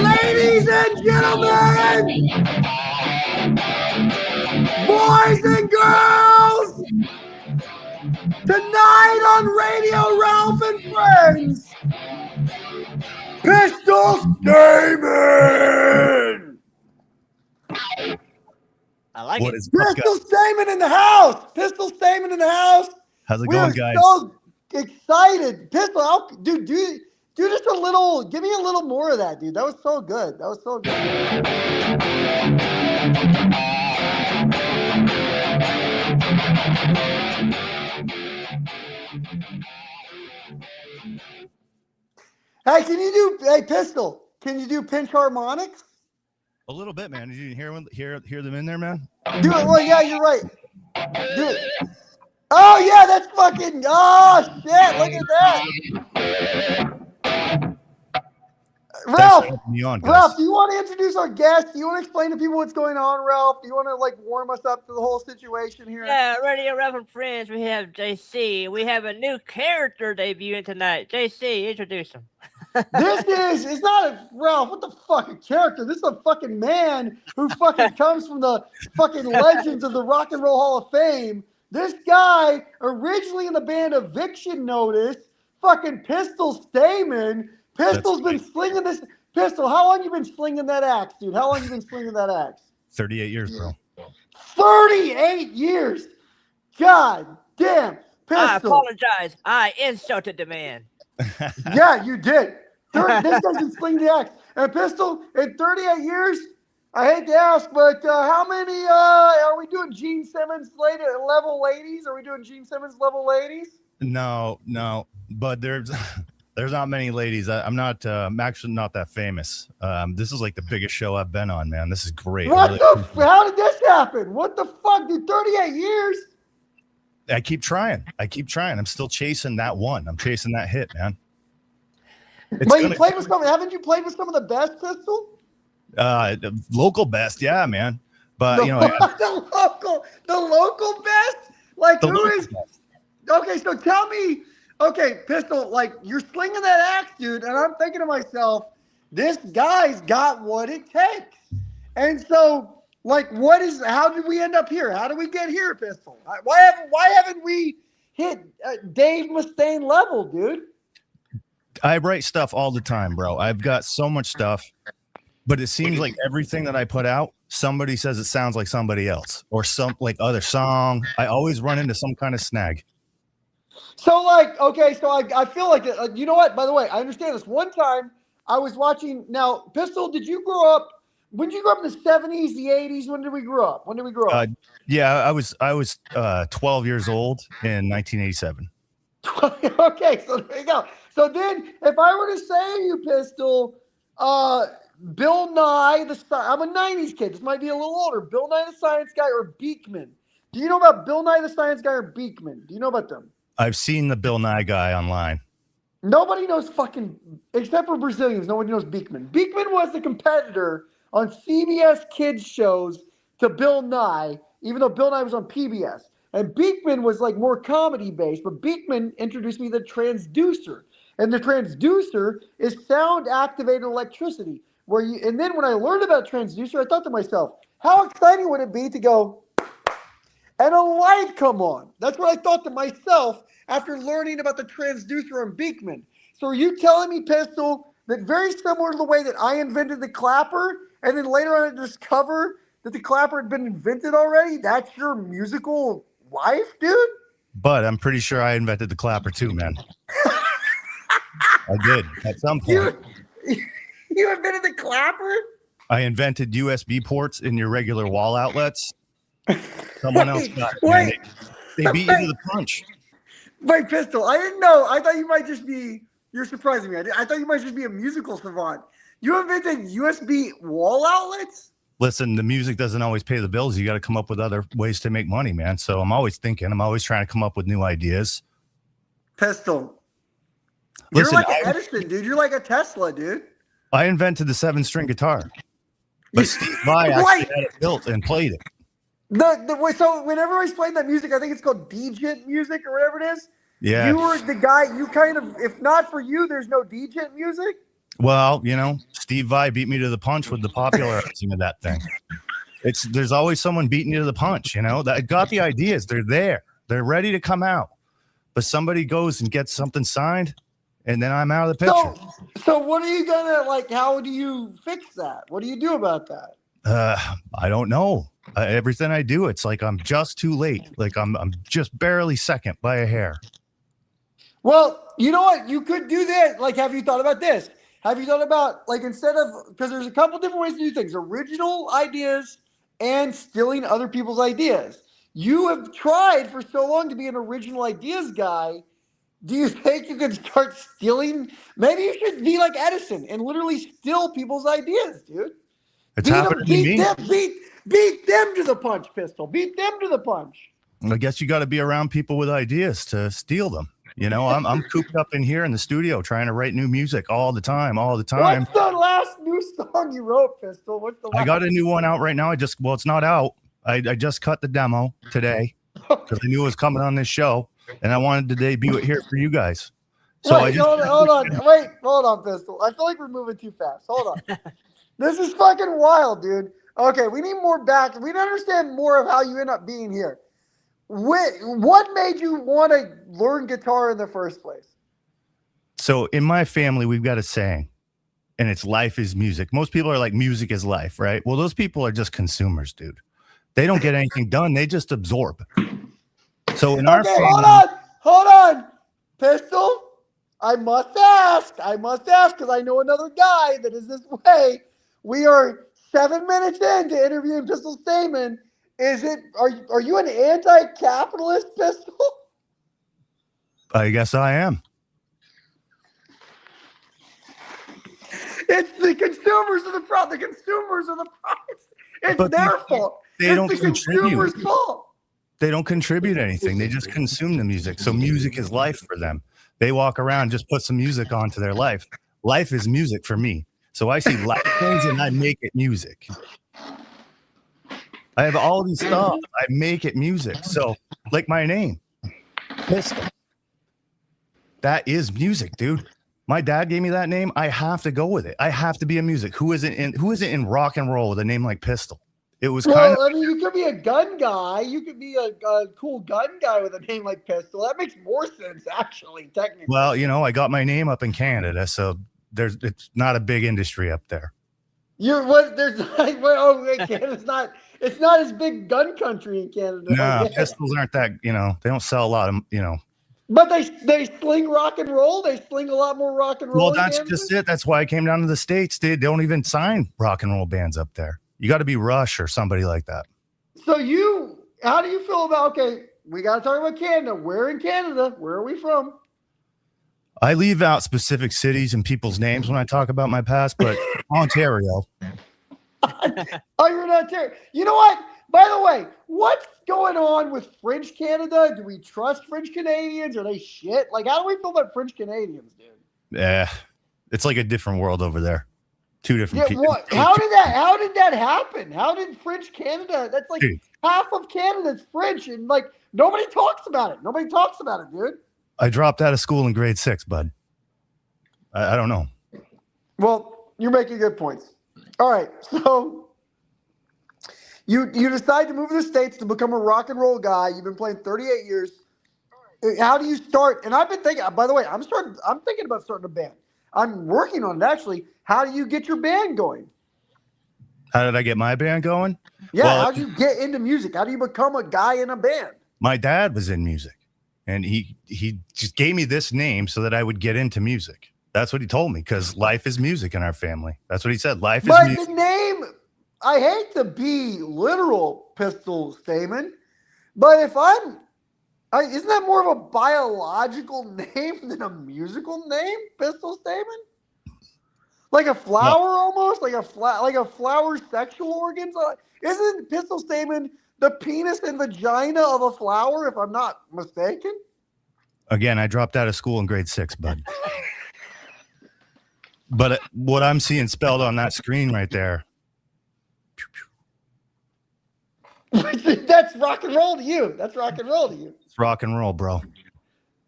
Ladies and gentlemen, boys and girls, tonight on Radio Ralph and Friends, Pistol Stamen. I like What it. is up, Pistol guys? Stamen in the house. Pistol Stamen in the house. How's it We going, are guys? so excited. Pistol, dude, do just a little. Give me a little more of that, dude. That was so good. That was so good. Hey, hey, Pistol, can you do pinch harmonics? A little bit, man. Did you hear them in there, man? Do it. Well, yeah, you're right. Do it. Oh, yeah, that's fucking. Oh, shit. Look at that. Ralph, Ralph, do you want to introduce our guest? Do you want to explain to people what's going on, Ralph? Do you want to warm us up to the whole situation here? Yeah, Radio Ralph and Friends. We have JC. We have a new character debuting tonight. JC, introduce him. It's not a Ralph. What the fuck, a character? This is a fucking man who fucking comes from the fucking legends of the Rock and Roll Hall of Fame. This guy, originally in the band Eviction Notice, fucking Pistol Stamen. Pistol's been slinging this. Pistol, how long you been slinging that axe, dude? How long you been slinging that axe? 38 years, bro. 38 years. God damn. Pistol. I apologize. I insulted the man. Yeah, you did. This guy's been slinging the axe. And Pistol, in 38 years, I hate to ask, but how many are we doing Gene Simmons level ladies? Are we doing Gene Simmons level ladies? No, but there's not many ladies. I'm actually not that famous. This is like the biggest show I've been on, man. This is great. How did this happen? What the fuck, dude? 38 years? I keep trying. I'm still chasing that one. I'm chasing that hit, man. But you played with haven't you played with some of the best, Pistol? Local best, yeah, man. But the local best? Like who is best. Okay, so tell me, okay, Pistol, you're slinging that axe, dude, and I'm thinking to myself, this guy's got what it takes. And so, how did we end up here? How did we get here, Pistol? Why haven't we hit Dave Mustaine level, dude? I write stuff all the time, bro. I've got so much stuff, but it seems like everything that I put out, somebody says it sounds like somebody else or some other song. I always run into some kind of snag. So okay, so I feel like you know what? By the way, I understand this. One time I was watching. Now, Pistol, did you grow up? When did you grow up in the 70s, the 80s? When did we grow up? Yeah, I was 12 years old in 1987. Okay, so there you go. So then, if I were to say to you, Pistol, Bill Nye, I'm a 90s kid. This might be a little older. Bill Nye the Science Guy or Beekman. Do you know about Bill Nye the Science Guy or Beekman? Do you know about them? I've seen the Bill Nye guy online. Nobody knows except for Brazilians, nobody knows Beekman. Beekman was the competitor on CBS Kids shows to Bill Nye, even though Bill Nye was on PBS. And Beekman was more comedy based, but Beekman introduced me to the transducer. And the transducer is sound activated electricity. And then when I learned about transducer, I thought to myself, how exciting would it be to go and a light come on? That's what I thought to myself after learning about the transducer on Beekman. So are you telling me, Pistol, that very similar to the way that I invented the clapper, and then later on I discovered that the clapper had been invented already? That's your musical life, dude? But I'm pretty sure I invented the clapper too, man. I did at some point. You invented the clapper? I invented USB ports in your regular wall outlets. Someone else got it. Wait. They beat you to the punch. Wait, Pistol, I didn't know. I thought you might just be, you're surprising me. I thought you might just be a musical savant. You invented USB wall outlets? Listen, the music doesn't always pay the bills. You got to come up with other ways to make money, man. So I'm always thinking. I'm always trying to come up with new ideas. Pistol. Listen, you're like an Edison, dude. You're like a Tesla, dude. I invented the 7-string guitar. But Steve Vai actually had it built and played it. So whenever I explain that music, I think it's called Djent music or whatever it is. Yeah. You were the guy. You kind of, if not for you, there's no DJ music. Well, Steve Vai beat me to the punch with the popularizing of that thing. There's always someone beating you to the punch, that got the ideas. They're there. They're ready to come out. But somebody goes and gets something signed, and then I'm out of the picture. So what are you gonna like? How do you fix that? What do you do about that? I don't know. Everything I do, it's like I'm just too late. Like I'm just barely second by a hair. Well, you know what? You could do that. Like, have you thought about this? Have you thought about, like, instead of, because there's a couple different ways to do things, original ideas and stealing other people's ideas. You have tried for so long to be an original ideas guy. Do you think you could start stealing? Maybe you should be like Edison and literally steal people's ideas, dude. It's happening to me. Beat them to the punch, Pistol. Beat them to the punch. I guess you got to be around people with ideas to steal them. I'm cooped up in here in the studio trying to write new music all the time. What's the last new song you wrote, Pistol? I got a new one out right now. It's not out. I just cut the demo today because I knew it was coming on this show, and I wanted to debut it here for you guys. So hold on, Pistol. I feel like we're moving too fast. Hold on. This is fucking wild, dude. Okay, we need more back. We need to understand more of how you end up being here. What made you want to learn guitar in the first place? So in my family, we've got a saying, and it's life is music. Most people are like, music is life, right? Well, those people are just consumers, dude. They don't get anything done. They just absorb. So in our family, hold on, Pistol. I must ask because I know another guy that is this way. We are 7 minutes into interviewing Pistol Stamen. Are you an anti-capitalist, Pistol? I guess I am. It's the consumers of the product. The consumers of the price. It's their fault. They don't the consumer's fault. They don't contribute anything. They just consume the music. So music is life for them. They walk around, just put some music onto their life. Life is music for me. So I see life things and I make it music. I have all these stuff. I make it music. So like my name, Pistol. That is music, dude. My dad gave me that name. I have to go with it. I have to be a music. Who isn't in rock and roll with a name like Pistol? It was I mean, you could be a gun guy. You could be a cool gun guy with a name like Pistol. That makes more sense, actually, technically. Well, I got my name up in Canada, so it's not a big industry up there. Canada's not. It's not as big gun country in Canada. No, pistols aren't that. They don't sell a lot of. But they sling rock and roll. They sling a lot more rock and roll. Well, that's just it. That's why I came down to the States. They don't even sign rock and roll bands up there. You got to be Rush or somebody like that. So how do you feel about? Okay, we got to talk about Canada. Where in Canada? Where are we from? I leave out specific cities and people's names when I talk about my past, but Ontario. Oh, you're in Ontario. You know what? By the way, what's going on with French Canada? Do we trust French Canadians? Are they shit? Like, how do we feel about French Canadians, dude? Yeah, it's like a different world over there. Two different people. What? How did that happen? How did French Canada? That's like half of Canada's French, and like nobody talks about it. Nobody talks about it, dude. I dropped out of school in grade 6, bud. I don't know. Well, you're making good points. All right, so you decide to move to the States to become a rock and roll guy. You've been playing 38 years. How do you start? And I've been thinking. By the way, I'm thinking about starting a band. I'm working on it actually. How do you get your band going? How did I get my band going? Yeah, well, how do you get into music? How do you become a guy in a band? My dad was in music, and he just gave me this name so that I would get into music. That's what he told me, because life is music in our family. That's what he said. Life is music. But the name, I hate to be literal, Pistol Stamen, but isn't that more of a biological name than a musical name, Pistol Stamen? Like a flower almost? Like a flower's sexual organs? Isn't Pistol Stamen the penis and vagina of a flower, if I'm not mistaken? Again, I dropped out of school in grade 6, bud. But what I'm seeing spelled on that screen right there. That's rock and roll to you. That's rock and roll to you. It's rock and roll, bro.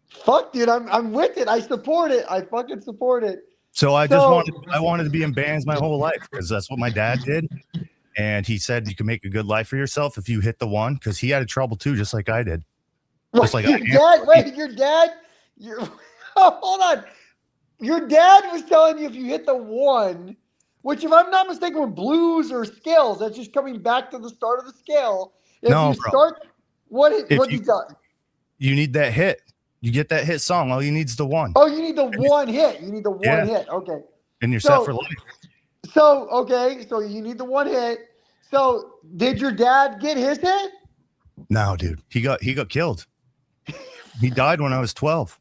Fuck, dude, I'm with it. I support it. I fucking support it. So I So- wanted to be in bands my whole life because that's what my dad did. And he said you can make a good life for yourself if you hit the one, because he had trouble too, just like I did. Just like your dad. Wait, your dad. Hold on. Your dad was telling you if you hit the one, which if I'm not mistaken were blues or scales. That's just coming back to the start of the scale. If No, you bro. start, what If you got? You need that hit. You get that hit song. All you need is the one, Oh, you need the one hit. You need the Yeah. one hit. Okay. and you're So- set for life. So okay. So you need the one hit. So did your dad get his hit? No, dude, he got killed. He died when I was 12.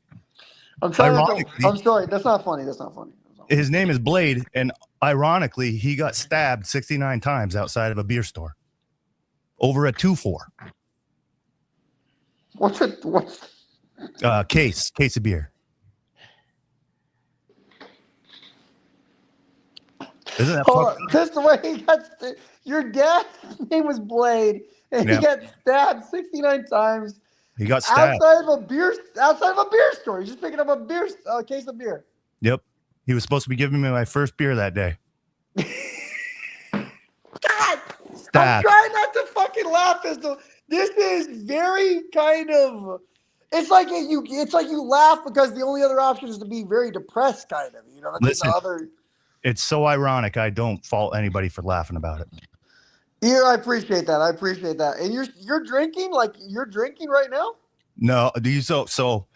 I'm trying not to, Ironically- I'm sorry. That's not funny. That's not funny. His name is Blade, and ironically, he got stabbed 69 times outside of a beer store over a 2-4 What's case of beer. Isn't that hold fucked on. up? Just the way he got your dad's name was Blade, and Yeah. he got stabbed 69 times He got stabbed. outside of a beer store. He's just picking up a case of beer. Yep. He was supposed to be giving me my first beer that day. God, I'm Stabbed. trying not to fucking laugh. This is very kind of. It's like you laugh because the only other option is to be very depressed, kind of. You know, that's Listen. the other. It's so ironic. I don't fault anybody for laughing about it. Yeah, I appreciate that. And you're drinking, like you're drinking right now. No, do you so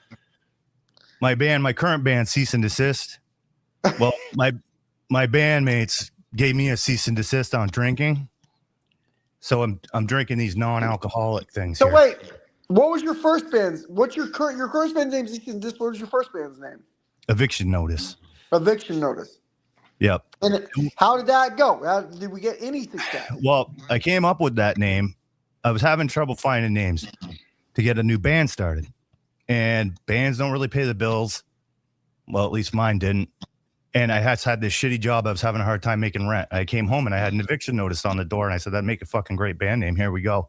my current band, Cease and Desist. Well, my bandmates gave me a cease and desist on drinking. So I'm drinking these non-alcoholic things. So here. wait, what was your first band's? What's your first band's name? What was your first band's name? Eviction Notice. Eviction Notice. Yep. And how did that go? Did we get any success? Well, I came up with that name. I was having trouble finding names to get a new band started. And bands don't really pay the bills. Well, at least mine didn't. And I had this shitty job. I was having a hard time making rent. I came home and I had an eviction notice on the door, and I said, that'd make a fucking great band name. Here we go.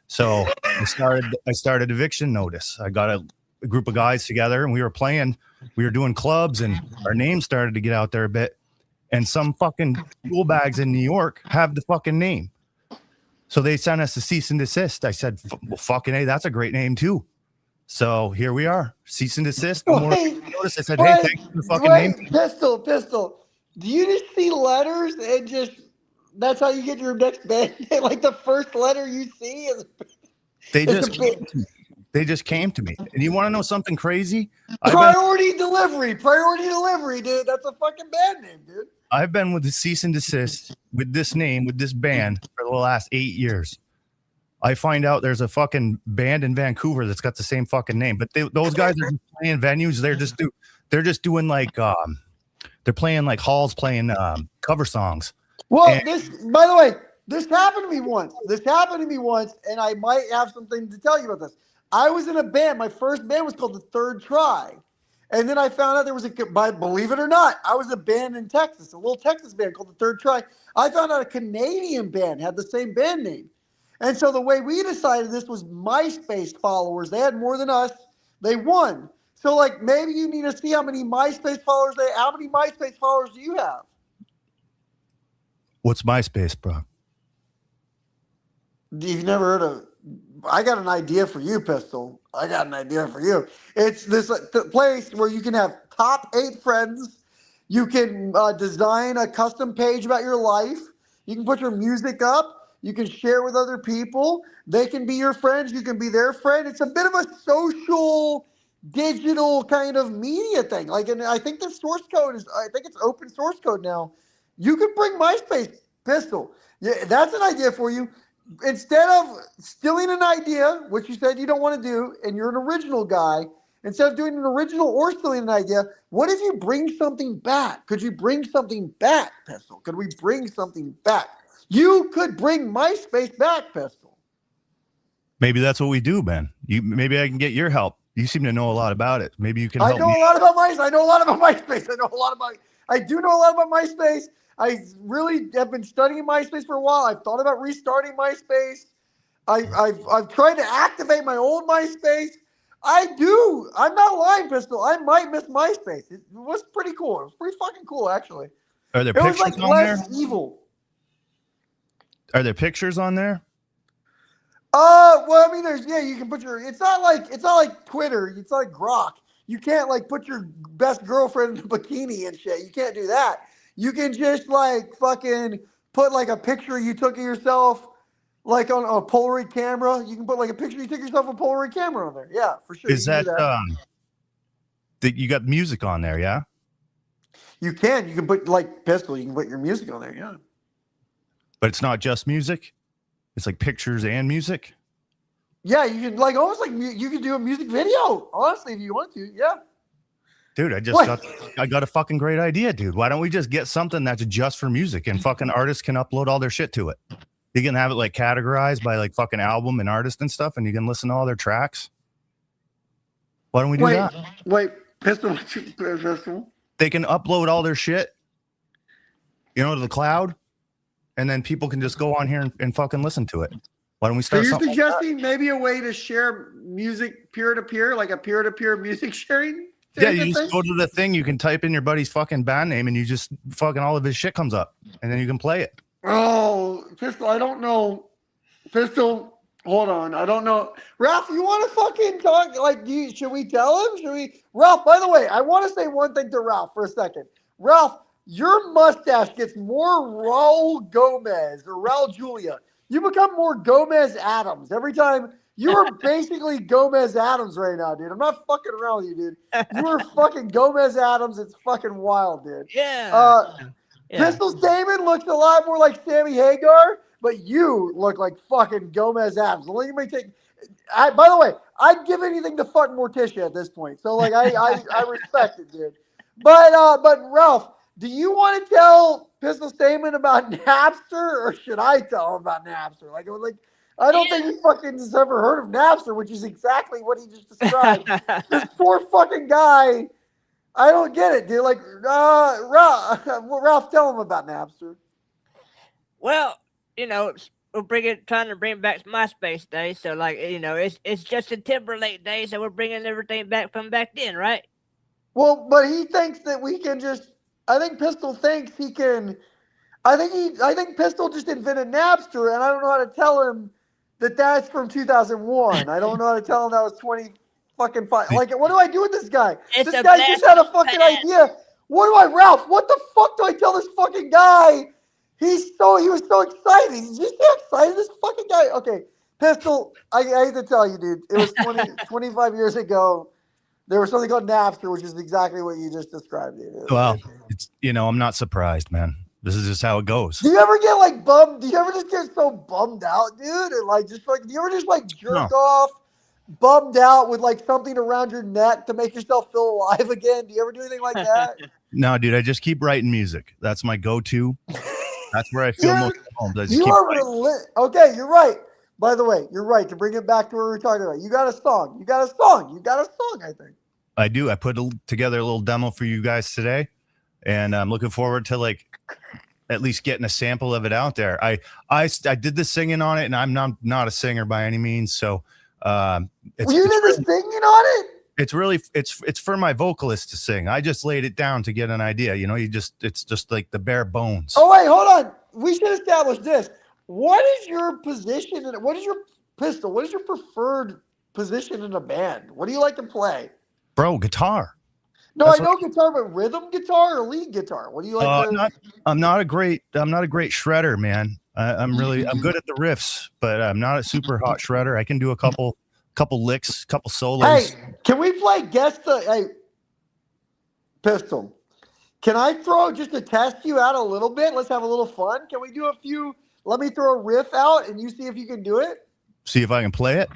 So I started Eviction Notice. I got a group of guys together, and we were doing clubs, and our name started to get out there a bit. And some fucking tool bags in New York have the fucking name. So they sent us a cease and desist. I said, well, fucking A, that's a great name too. So here we are. Cease and desist. No more notice. I said, hey, thanks for the fucking name. Pistol. Do you just see letters and just that's how you get your next band? Like the first letter you see is They just came to me. And you want to know something crazy? Priority delivery, dude. That's a fucking band name, dude. I've been with the cease and desist with this name, with this band for the last 8 years. I find out there's a fucking band in Vancouver that's got the same fucking name, but those guys are just playing venues. They're just doing like they're playing like halls, playing cover songs. Well, And- by the way, this happened to me once. And I might have something to tell you about this. I was in a band. My first band was called The Third Try. And then I found out there was believe it or not, I was a band in Texas, a little Texas band called The Third Try. I found out a Canadian band had the same band name. And so the way we decided this was MySpace followers. They had more than us. They won. So like maybe you need to see how many MySpace followers do you have? What's MySpace, bro? You've never heard of? I got an idea for you, Pistol. I got an idea for you. It's this place where you can have top 8 friends. You can design a custom page about your life. You can put your music up. You can share with other people. They can be your friends. You can be their friend. It's a bit of a social, digital kind of media thing. Like, and I think the source code I think it's open source code now. You could bring MySpace, Pistol. Yeah, that's an idea for you. Instead of stealing an idea, which you said you don't want to do, and you're an original guy, instead of doing an original or stealing an idea, what if you bring something back? Could you bring something back, Pistol? Could we bring something back? You could bring MySpace back, Pistol. Maybe that's what we do, Ben. Maybe I can get your help. You seem to know a lot about it. Maybe you can help I know me. a lot about MySpace. I do know a lot about MySpace. I really have been studying MySpace for a while. I've thought about restarting MySpace. I've tried to activate my old MySpace. I do. I'm not lying, Pistol. I might miss MySpace. It was pretty cool. It was pretty fucking cool, actually. Are there It was pictures like on there? less evil. Are there pictures on there? Well, I mean, you can put your. It's not like Twitter. It's like Grok. You can't like put your best girlfriend in a bikini and shit. You can't do that. You can just like fucking put like a picture you took of yourself, like on a Polaroid camera. You can put like a picture you took yourself on a Polaroid camera on there. Yeah, for sure. Is you can that do that you got music on there? Yeah. You can. You can put like Pistol. You can put your music on there. Yeah. But it's not just music. It's like pictures and music. Yeah, you can like almost like you can do a music video. Honestly, if you want to. Yeah. Dude, I got a fucking great idea, dude. Why don't we just get something that's just for music and fucking artists can upload all their shit to it? You can have it like categorized by like fucking album and artist and stuff, and you can listen to all their tracks. Why don't we do that? Wait, Pistol. Pistol. They can upload all their shit, to the cloud, and then people can just go on here and fucking listen to it. Why don't we So start you're something like suggesting maybe a way to share music peer-to-peer, like a peer-to-peer music sharing? Yeah, you just go to the thing, you can type in your buddy's fucking band name and you just fucking all of his shit comes up and then you can play it. Oh, Pistol, I don't know. Pistol, hold on. I don't know. Ralph, you want to fucking talk? Like, should we tell him? Should we? Ralph, by the way, I want to say one thing to Ralph for a second. Ralph, your mustache gets more Raul Gomez or Raul Julia. You become more Gomez Adams every time. You are basically Gomez Adams right now, dude. I'm not fucking around with you, dude. You are fucking Gomez Adams. It's fucking wild, dude. Yeah. Pistol Damon looks a lot more like Sammy Hagar, but you look like fucking Gomez Adams. Let me take. By the way, I'd give anything to fuck Morticia at this point. So like, I respect it, dude. But Ralph, do you want to tell Pistol Damon about Napster, or should I tell him about Napster? Like I don't think he fucking has ever heard of Napster, which is exactly what he just described. This poor fucking guy. I don't get it, dude. Like, Ralph, tell him about Napster. Well, we're trying to bring back MySpace days. So, like, it's Justin Timberlake days, so we're bringing everything back from back then, right? Well, but he thinks that we can just. I think Pistol thinks he can. I think Pistol just invented Napster, and I don't know how to tell him that that's from 2001. I don't know how to tell him that was 20 fucking five. Like, what do I do with this guy? This guy just had a fucking idea. Ralph? What the fuck do I tell this fucking guy? He was so excited. Did you see how excited this fucking guy? Okay, Pistol, I hate to tell you, dude. It was 25 years ago. There was something called Napster, which is exactly what you just described, dude. Well, it's I'm not surprised, man. This is just how it goes. Do you ever get like bummed? Do you ever just get so bummed out, dude? And like do you ever just like jerk off, bummed out with like something around your neck to make yourself feel alive again? Do you ever do anything like that? No, dude. I just keep writing music. That's my go-to. That's where I feel most at home. Okay, you're right. By the way, you're right. To bring it back to what we were talking about, you got a song. I think. I do. I put together a little demo for you guys today, and I'm looking forward to like at least getting a sample of it out there. I did the singing on it, and I'm not a singer by any means. So you did the singing on it? It's for my vocalist to sing. I just laid it down to get an idea. It's just like the bare bones. Oh wait, hold on. We should establish this. What is your position? What is your Pistol? What is your preferred position in a band? What do you like to play? Bro, guitar. No, I know guitar, but rhythm guitar or lead guitar? What do you like? I'm not a great shredder, man. I'm good at the riffs, but I'm not a super hot shredder. I can do a couple licks, couple solos. Hey, can we play Hey, Pistol, can I throw just to test you out a little bit? Let's have a little fun. Can we do a few? Let me throw a riff out and you see if you can do it. See if I can play it.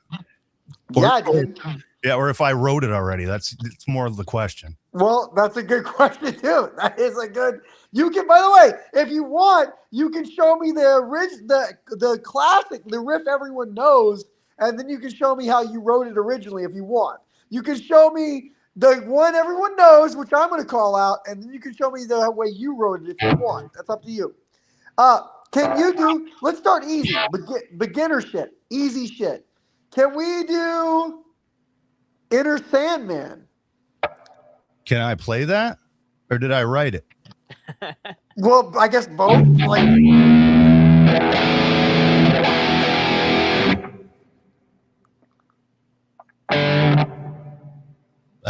Dude. Yeah, or if I wrote it already. It's more of the question. Well, that's a good question too. That is a good. You can, by the way, if you want, you can show me the classic, the riff everyone knows, and then you can show me how you wrote it originally if you want. You can show me the one everyone knows, which I'm going to call out, and then you can show me the way you wrote it if you want. That's up to you. Can you do? Let's start easy. Beginner shit, easy shit. Can we do? Inner Sandman. Can I play that? Or did I write it? Well, I guess both. Like, I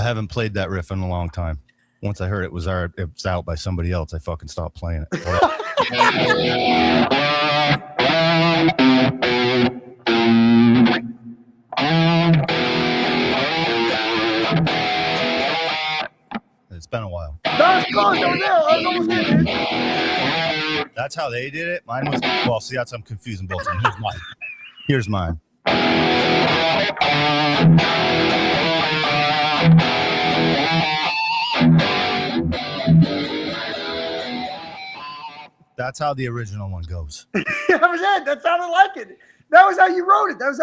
haven't played that riff in a long time. Once I heard it was out by somebody else, I fucking stopped playing it. It's been a while. that was close over there. I was almost there, dude. That's how they did it. Mine was, well, see, that's I'm confusing both of them. Here's mine. That's how the original one goes. That was it. That sounded like it. That was how you wrote it. That's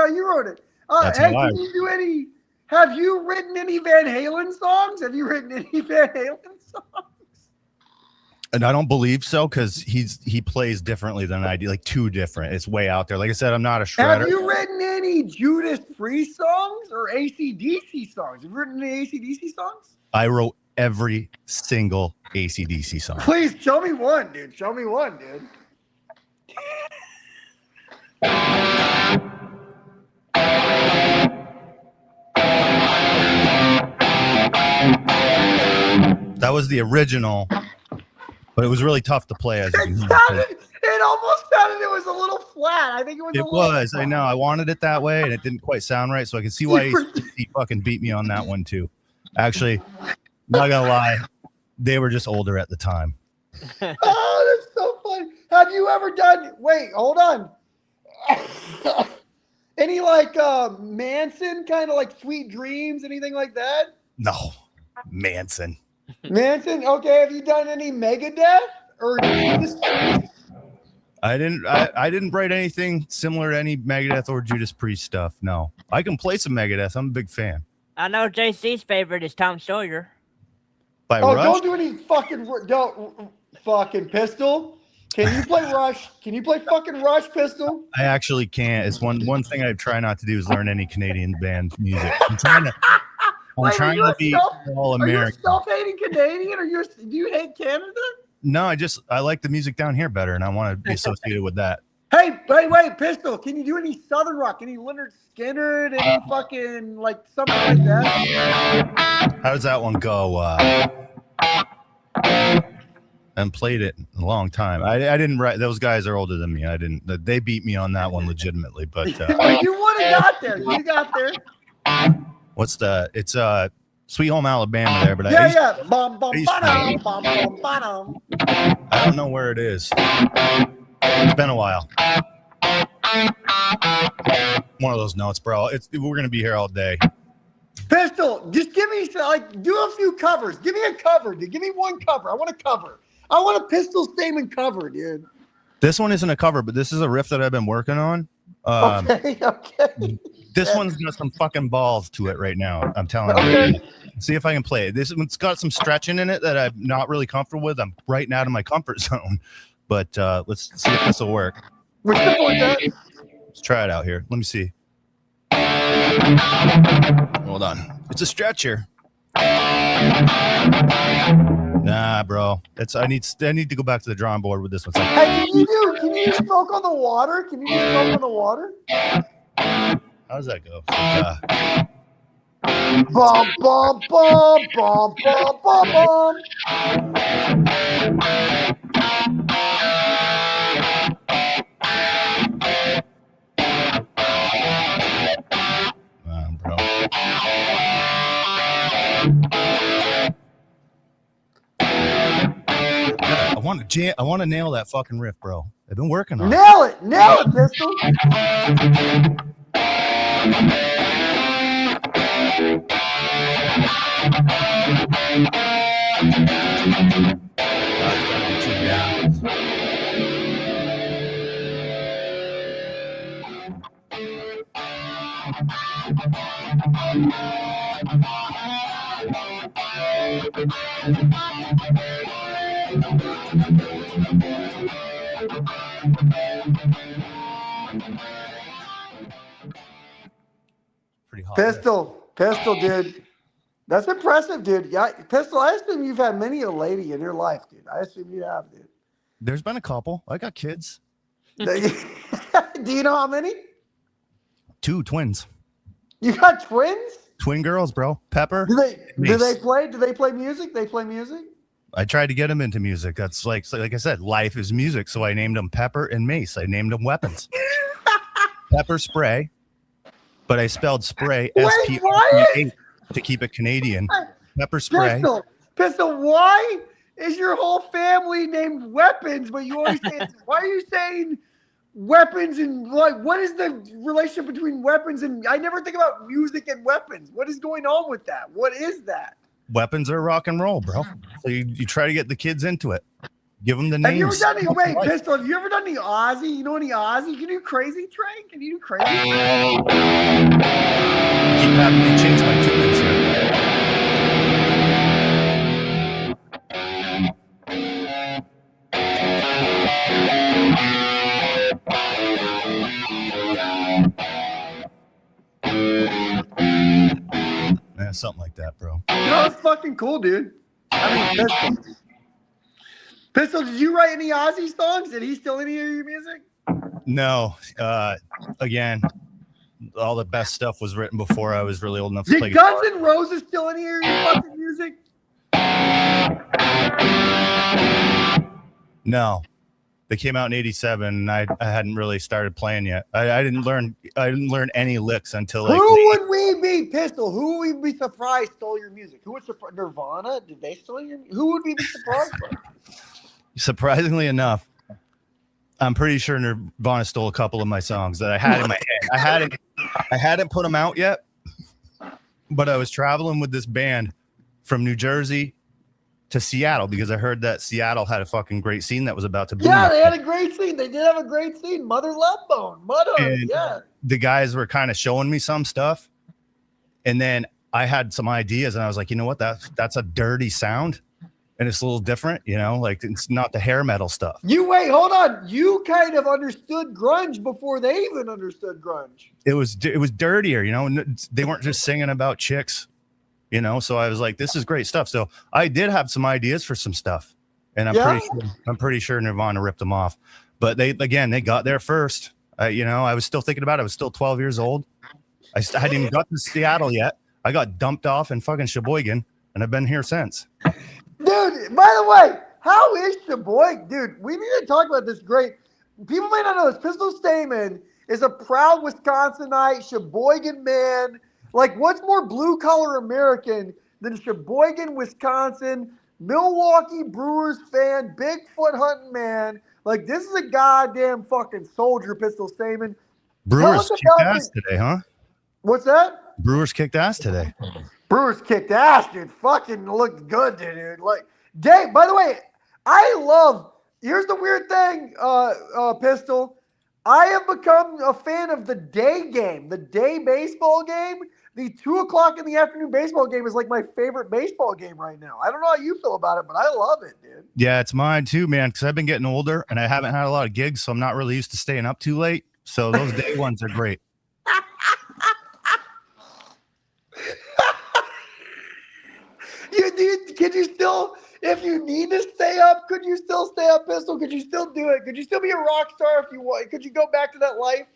Hey, how I- can you do any? Have you written any Van Halen songs? Have you written any Van Halen songs? And I don't believe so because he plays differently than I do, like too different. It's way out there. Like I said, I'm not a shredder. Have you written any Judas Priest songs or AC/DC songs? Have you written any AC/DC songs? I wrote every single AC/DC song. Please show me one, dude. Show me one, dude. That was the original, but it was really tough to play as you can hear. It almost sounded it was a little flat. I think it was. It was. I know. I wanted it that way, and it didn't quite sound right. So I can see why he fucking beat me on that one too. Actually, not gonna lie, they were just older at the time. Oh, that's so funny. Have you ever done? Wait, hold on. Any like Manson kind of like Sweet Dreams, anything like that? No, Manson. Manson. Okay. Have you done any Megadeth or Judas Priest? I didn't write anything similar to any Megadeth or Judas Priest stuff. No, I can play some Megadeth. I'm a big fan. I know JC's favorite is Tom Sawyer. By Oh, Rush, don't do any don't fucking Pistol. Can you play Rush? Can you play fucking Rush, Pistol? I actually can't. It's one thing I try not to do is learn any Canadian band music. I'm trying Wait, to be all Are you a American. self-hating Canadian, or do you hate Canada? No, I like the music down here better, and I want to be associated with that. Hey, wait, Pistol. Can you do any Southern rock? Any Leonard Skinner? Any fucking like something like that? How does that one go? And played it in a long time. I didn't write. Those guys are older than me. I didn't. They beat me on that one legitimately. But You would have got there. You got there. what's the? It's Sweet Home Alabama there. But Yeah. Bum, bum, I used to- ba-dum, bum, bum, ba-dum. I don't know where it is. It's been a while. One of those notes, bro. We're gonna be here all day. Pistol, just give me do a few covers. Give me a cover, dude. Give me one cover. I want a cover. I want a Pistol Statement cover, dude. This one isn't a cover, but this is a riff that I've been working on. Okay. This one's got some fucking balls to it right now. I'm telling Okay. you. See if I can play it. This one's got some stretching in it that I'm not really comfortable with. I'm right out of my comfort zone. But let's see if this will work. Which the point that? Let's try it out here. Let me see. Hold on. It's a stretcher. Nah, bro. I need to go back to the drawing board with this one. Hey, can you smoke on the water? Can you smoke on the water? How does that go? Bum, bum, bum, bum, bum, bum, bum. Bro. I want to nail that fucking riff, bro. I've been working on it. Nail it, Pistol. Pretty hot. Pistol. Pistol, dude. That's impressive, dude. Yeah, Pistol, I assume you've had many a lady in your life, dude. I assume you have, dude. There's been a couple. I got kids. Do you know how many? 2 twins. You got twins? Twin girls, bro. Pepper. Do they Mace. play music? They play music? I tried to get them into music. That's like I said, life is music. So I named them Pepper and Mace. I named them weapons. Pepper spray, but I spelled spray S-P-R-E-A to keep it Canadian. Pepper spray. Pistol, why is your whole family named Weapons, but you always say, why are you saying weapons and like, what is the relationship between weapons and, I never think about music and weapons. What is going on with that? What is that? Weapons are rock and roll, bro. So you try to get the kids into it. Give them the names. Have you ever done any, wait, Pistol, have you ever done any Aussie? You know any Aussie? Can you do Crazy Train? Can you do Crazy Train? Keep having me change my tunings here. Yeah, something like that, bro. You know, it's fucking cool, dude. I mean, Pistol, did you write any Aussie songs? Did he steal any of your music? No. Again, all the best stuff was written before I was really old enough to play Did Guns guitar. N' Roses steal any of your fucking music? No. They came out in '87, and I hadn't really started playing yet. I didn't learn any licks until like. Who would we be, Pistol? Who would we be surprised stole your music? Who would surprise Nirvana? Did they steal your music? Who would we be surprised by? Surprisingly enough, I'm pretty sure Nirvana stole a couple of my songs that I had in my head. I hadn't put them out yet, but I was traveling with this band from New Jersey to Seattle because I heard that Seattle had a fucking great scene that was about to boom. Yeah, they had a great scene. They did have a great scene. Mother Love Bone. Mudhoney, yeah. The guys were kind of showing me some stuff, and then I had some ideas, and I was like, you know what? That's a dirty sound, and it's a little different, you know, like it's not the hair metal stuff. Wait, hold on. You kind of understood grunge before they even understood grunge. It was dirtier, you know, and they weren't just singing about chicks. You know, so I was like, this is great stuff. So I did have some ideas for some stuff, and I'm pretty sure Nirvana ripped them off. But they got there first. You know, I was still thinking about it. I was still 12 years old. I hadn't even got to Seattle yet. I got dumped off in fucking Sheboygan, and I've been here since. Dude, by the way, how is Sheboygan? Dude, we need to talk about this. Great. People may not know this. Pistol Stamen is a proud Wisconsinite, Sheboygan man. Like, what's more blue-collar American than Sheboygan, Wisconsin, Milwaukee Brewers fan, Bigfoot hunting man? Like, this is a goddamn fucking soldier, Pistol Stamen. Brewers kicked ass today, huh? What's that? Brewers kicked ass today. Brewers kicked ass, dude. Fucking looked good, dude. Like, Dave, by the way, here's the weird thing, Pistol. I have become a fan of the day game, the day baseball game. The 2:00 in the afternoon baseball game is like my favorite baseball game right now. I don't know how you feel about it, but I love it, dude. Yeah, it's mine too, man, because I've been getting older and I haven't had a lot of gigs, so I'm not really used to staying up too late. So those day ones are great. Could you still, if you need to stay up, could you still stay up, Pistol? Could you still do it? Could you still be a rock star if you want? Could you go back to that life?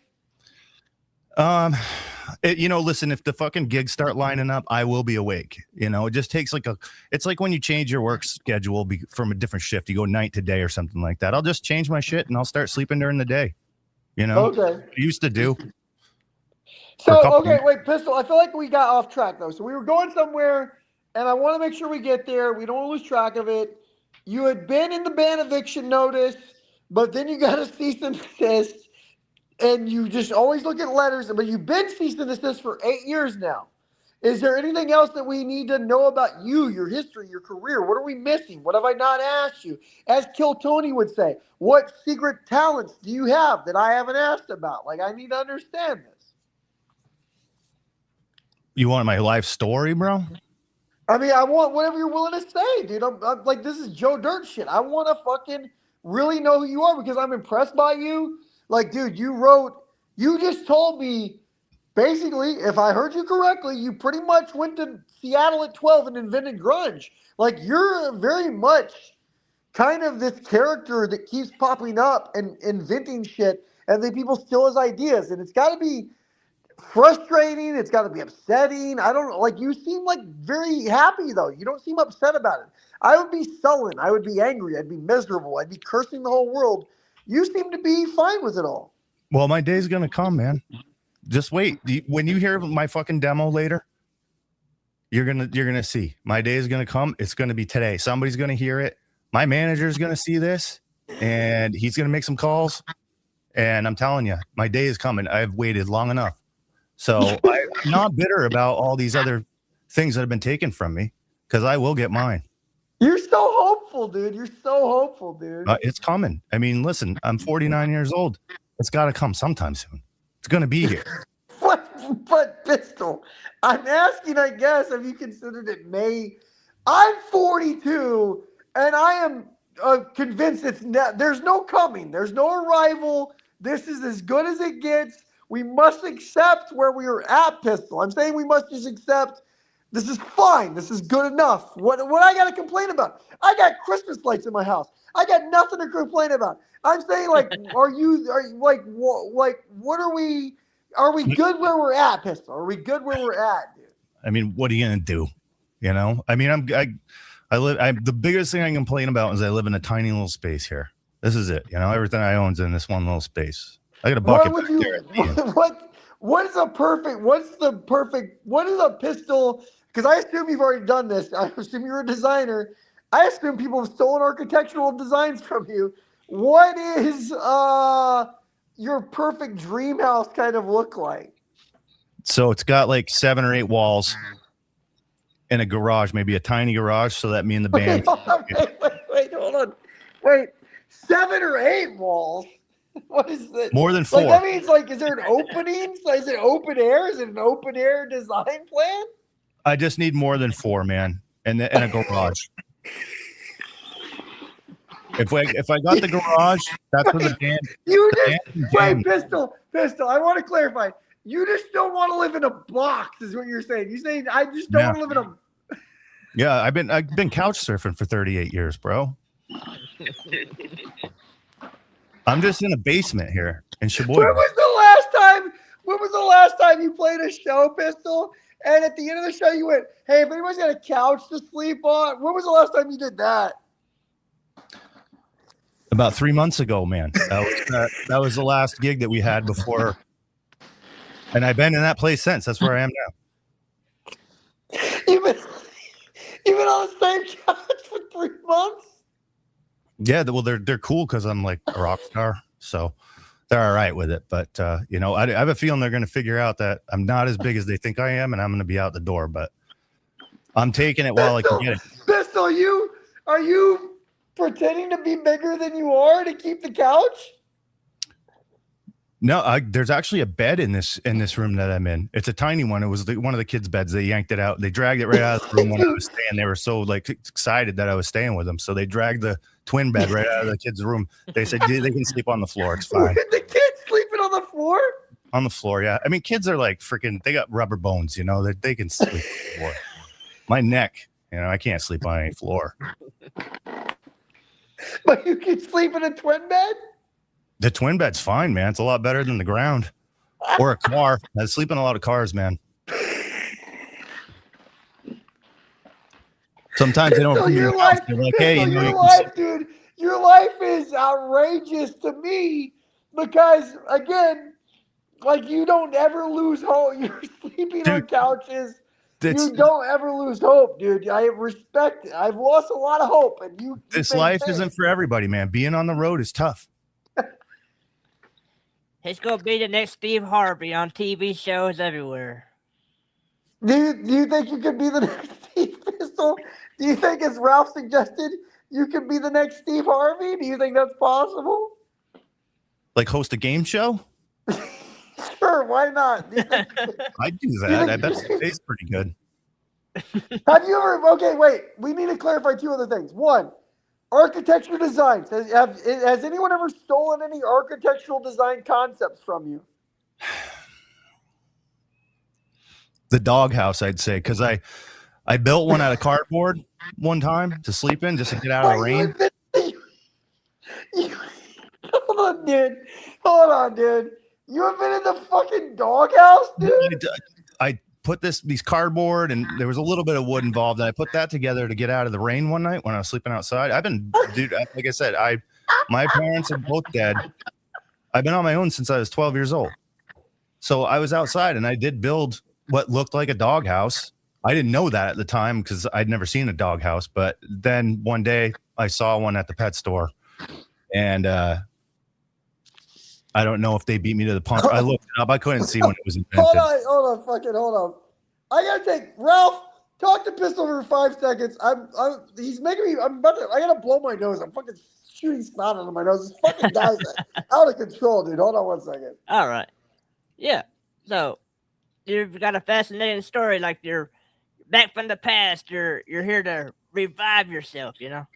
You know, listen, if the fucking gigs start lining up, I will be awake. You know, it just takes it's like when you change your work schedule from a different shift, you go night to day or something like that. I'll just change my shit and I'll start sleeping during the day. You know, okay. I used to do. So, okay, wait, Pistol, I feel like we got off track though. So we were going somewhere and I want to make sure we get there. We don't want to lose track of it. You had been in the ban eviction notice, but then you got a cease and desist. And you just always look at letters, but you've been cease and desist for 8 years now. Is there anything else that we need to know about you, your history, your career? What are we missing? What have I not asked you? As Kill Tony would say, what secret talents do you have that I haven't asked about? Like, I need to understand this. You want my life story, bro? I mean, I want whatever you're willing to say, dude. I'm like, this is Joe Dirt shit. I want to fucking really know who you are because I'm impressed by you. Like, dude, you just told me basically, if I heard you correctly, you pretty much went to Seattle at 12 and invented grunge. Like, you're very much kind of this character that keeps popping up and inventing shit, and then people steal his ideas. And it's got to be frustrating. It's got to be upsetting. I don't know. Like, you seem like very happy, though. You don't seem upset about it. I would be sullen. I would be angry. I'd be miserable. I'd be cursing the whole world. You seem to be fine with it all. Well, my day's gonna come, man. Just wait. When you hear my fucking demo later, you're gonna see. My day is gonna come. It's gonna be today. Somebody's gonna hear it. My manager's gonna see this, and he's gonna make some calls. And I'm telling you, my day is coming. I've waited long enough. So I'm not bitter about all these other things that have been taken from me, because I will get mine. You're so hopeful, dude. You're so hopeful, dude. It's coming. I mean, listen, I'm 49 years old. It's got to come sometime soon. It's going to be here. But Pistol, I'm asking, I guess, have you considered it May? I'm 42, and I am convinced there's no coming. There's no arrival. This is as good as it gets. We must accept where we are at, Pistol. I'm saying we must just accept this is fine. This is good enough. What I got to complain about? I got Christmas lights in my house. I got nothing to complain about. I'm saying, like, what are we? Are we good where we're at, Pistol? Are we good where we're at, dude? I mean, what are you gonna do? You know, I mean, the biggest thing I complain about is I live in a tiny little space here. This is it. You know, everything I own's in this one little space. I got a bucket back there. What is a Pistol? Because I assume you've already done this. I assume you're a designer. I assume people have stolen architectural designs from you. What is your perfect dream house kind of look like? So it's got like 7 or 8 walls and a garage, maybe a tiny garage, so that me and the band. Wait, hold on. Wait, 7 or 8 walls? What is this? More than 4. Like, that means, like, is there an opening? So is it open air? Is it an open air design plan? I just need more than 4, man, and a garage. If I got the garage, that's where the band. Wait, Pistol. I want to clarify. You just don't want to live in a box, is what you're saying. You're saying I just don't want to live in a. Yeah, I've been couch surfing for 38 years, bro. I'm just in a basement here in Sheboygan. When was the last time you played a show, Pistol? And at the end of the show, you went, "Hey, if anyone's got a couch to sleep on," when was the last time you did that? About 3 months ago, man. That was the last gig that we had before, and I've been in that place since. That's where I am now. You've been on the same couch for 3 months? Yeah, well, they're cool because I'm like a rock star, so they're all right with it. But you know, I have a feeling they're going to figure out that I'm not as big as they think I am, and I'm going to be out the door. But I'm taking it while I can get it. Pistol, are you pretending to be bigger than you are to keep the couch? No, there's actually a bed in this room that I'm in. It's a tiny one. It was one of the kids' beds. They yanked it out. They dragged it right out of the room when I was staying. They were so like excited that I was staying with them, so they dragged the twin bed right out of the kids' room. They said they can sleep on the floor. It's fine. The kids sleeping on the floor? On the floor, yeah. I mean, kids are like freaking. They got rubber bones, you know. They can sleep on the floor. My neck, you know, I can't sleep on any floor. But you can sleep in a twin bed? The twin bed's fine, man. It's a lot better than the ground or a car. I sleep in a lot of cars, man. Sometimes they don't. So your life, like, hey, your life, dude. Your life is outrageous to me because, again, like, you don't ever lose hope. You're sleeping on couches. You don't ever lose hope, dude. I respect it. I've lost a lot of hope, and you. This life isn't for everybody, man. Being on the road is tough. He's gonna be the next Steve Harvey on TV shows everywhere. Do you think you could be the next Steve Pistol? Do you think, as Ralph suggested, you could be the next Steve Harvey? Do you think that's possible? Like host a game show? Sure, why not? I'd do that. I bet it tastes pretty good. Have you ever? Okay, wait. We need to clarify 2 other things. One, architecture designs. Has anyone ever stolen any architectural design concepts from you? The doghouse, I'd say, because I built one out of cardboard one time to sleep in just to get out of the rain. Hold on, dude. Hold on, dude. You invented the fucking doghouse, dude? I put these cardboard and there was a little bit of wood involved, and I put that together to get out of the rain one night when I was sleeping outside. Dude, like I said, my parents are both dead. I've been on my own since I was 12 years old. So I was outside and I did build what looked like a doghouse. I didn't know that at the time because I'd never seen a doghouse. But then one day I saw one at the pet store, and I don't know if they beat me to the punch. I looked it up. I couldn't see when it was invented. Hold on. I gotta take Ralph. Talk to Pistol for 5 seconds. He's making me. I gotta blow my nose. I'm fucking shooting snot out of my nose. This fucking guy's out of control, dude. Hold on 1 second. All right. Yeah. So you've got a fascinating story. Like you're back from the past. You're here to revive yourself. You know.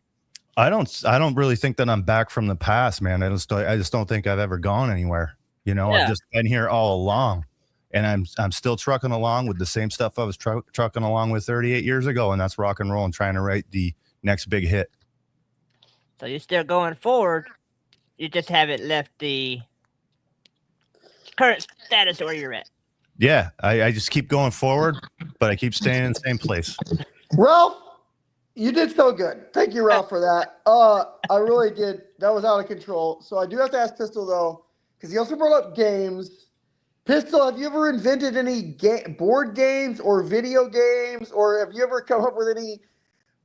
I don't really think that I'm back from the past, man. I just don't think I've ever gone anywhere. You know, I've just been here all along, and I'm still trucking along with the same stuff I was trucking along with 38 years ago, and that's rock and roll and trying to write the next big hit. So you're still going forward. You just haven't left the current status where you're at. Yeah, I just keep going forward, but I keep staying in the same place. Ralph, you did so good. Thank you, Ralph, for that. I really did. That was out of control. So I do have to ask Pistol, though, because he also brought up games. Pistol, have you ever invented any board games or video games, or have you ever come up with any,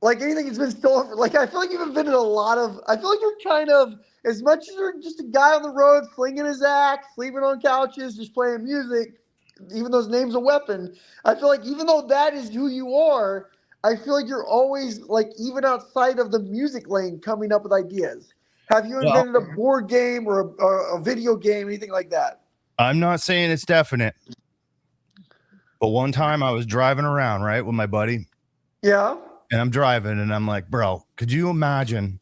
like anything that's been stolen? Like, I feel like you've invented a lot of, I feel like you're kind of, as much as you're just a guy on the road slinging his axe, sleeping on couches, just playing music, even though his name's a weapon, I feel like even though that is who you are, I feel like you're always, like, even outside of the music lane, coming up with ideas. Have you invented a board game or a video game, anything like that? I'm not saying it's definite, but one time I was driving around, right, with my buddy. Yeah. And I'm driving, and I'm like, bro, could you imagine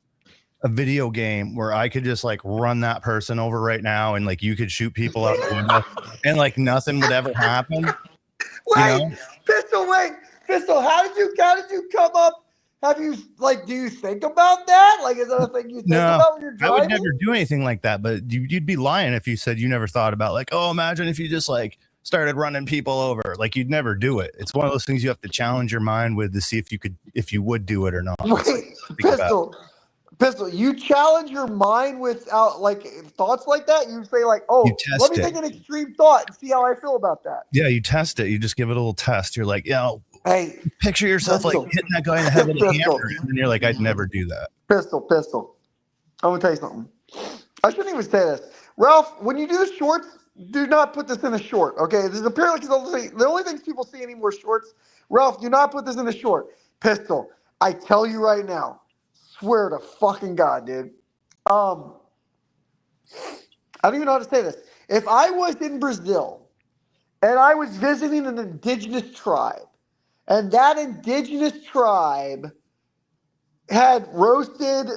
a video game where I could just, like, run that person over right now, and, like, you could shoot people out the window, and, like, nothing would ever happen? Wait, you know? Pistol, how did you come up? Have you, like, do you think about that? Like, is that a thing you think about when you're driving? I would never do anything like that, but you'd be lying if you said you never thought about, like, oh, imagine if you just, like, started running people over. Like, you'd never do it. It's one of those things you have to challenge your mind with to see if you would do it or not. Wait, Pistol, you challenge your mind without, like, thoughts like that? You say, like, oh, let me take an extreme thought and see how I feel about that. Yeah, you test it. You just give it a little test. You're like, hey, picture yourself like hitting that guy in the head with a hammer, and you're like, I'd never do that. Pistol. I'm gonna tell you something. I shouldn't even say this, Ralph. When you do the shorts, do not put this in a short. Okay, this is apparently the only things people see anymore shorts. Ralph, do not put this in a short. Pistol, I tell you right now, swear to fucking God, dude. I don't even know how to say this. If I was in Brazil and I was visiting an indigenous tribe, and that indigenous tribe had roasted,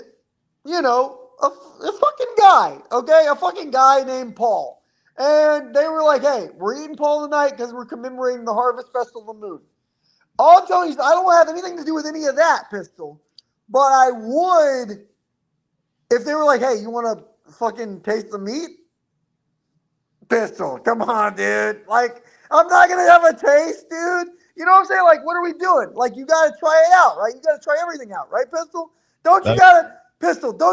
you know, a fucking guy, okay? A fucking guy named Paul. And they were like, hey, we're eating Paul tonight because we're commemorating the Harvest Festival of the Moon. All I'm telling you is I don't have anything to do with any of that, Pistol. But I would if they were like, hey, you want to fucking taste the meat? Pistol, come on, dude. Like, I'm not going to have a taste, dude. You know what I'm saying? Like, what are we doing? Like, you got to try it out, right? You got to try everything out, right, Pistol? Don't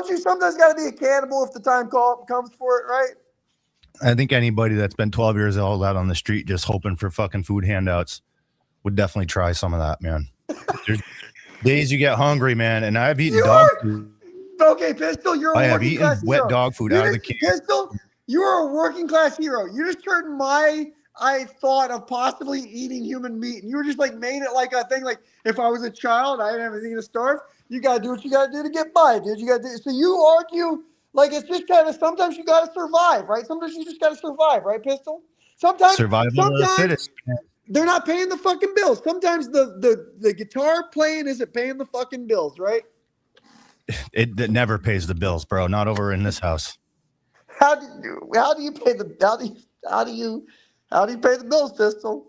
you sometimes got to be a cannibal if the time comes for it, right? I think anybody that's been 12 years old out on the street just hoping for fucking food handouts would definitely try some of that, man. There's days you get hungry, man, and I've eaten dog food. Okay, Pistol, you're a working class hero. I have eaten wet dog food out of the can. Pistol, you are a working class hero. You just turned I thought of possibly eating human meat, and you were just like made it like a thing. Like, if I was a child, I didn't have anything to starve. You gotta do what you gotta do to get by, dude. You gotta do. So you argue like it's just kind of sometimes you gotta survive, right? Sometimes you just gotta survive, right, Pistol? Sometimes of the fittest. They're not paying the fucking bills. Sometimes the guitar playing isn't paying the fucking bills, right? It never pays the bills, bro. Not over in this house. How do you pay the bills, Pistol?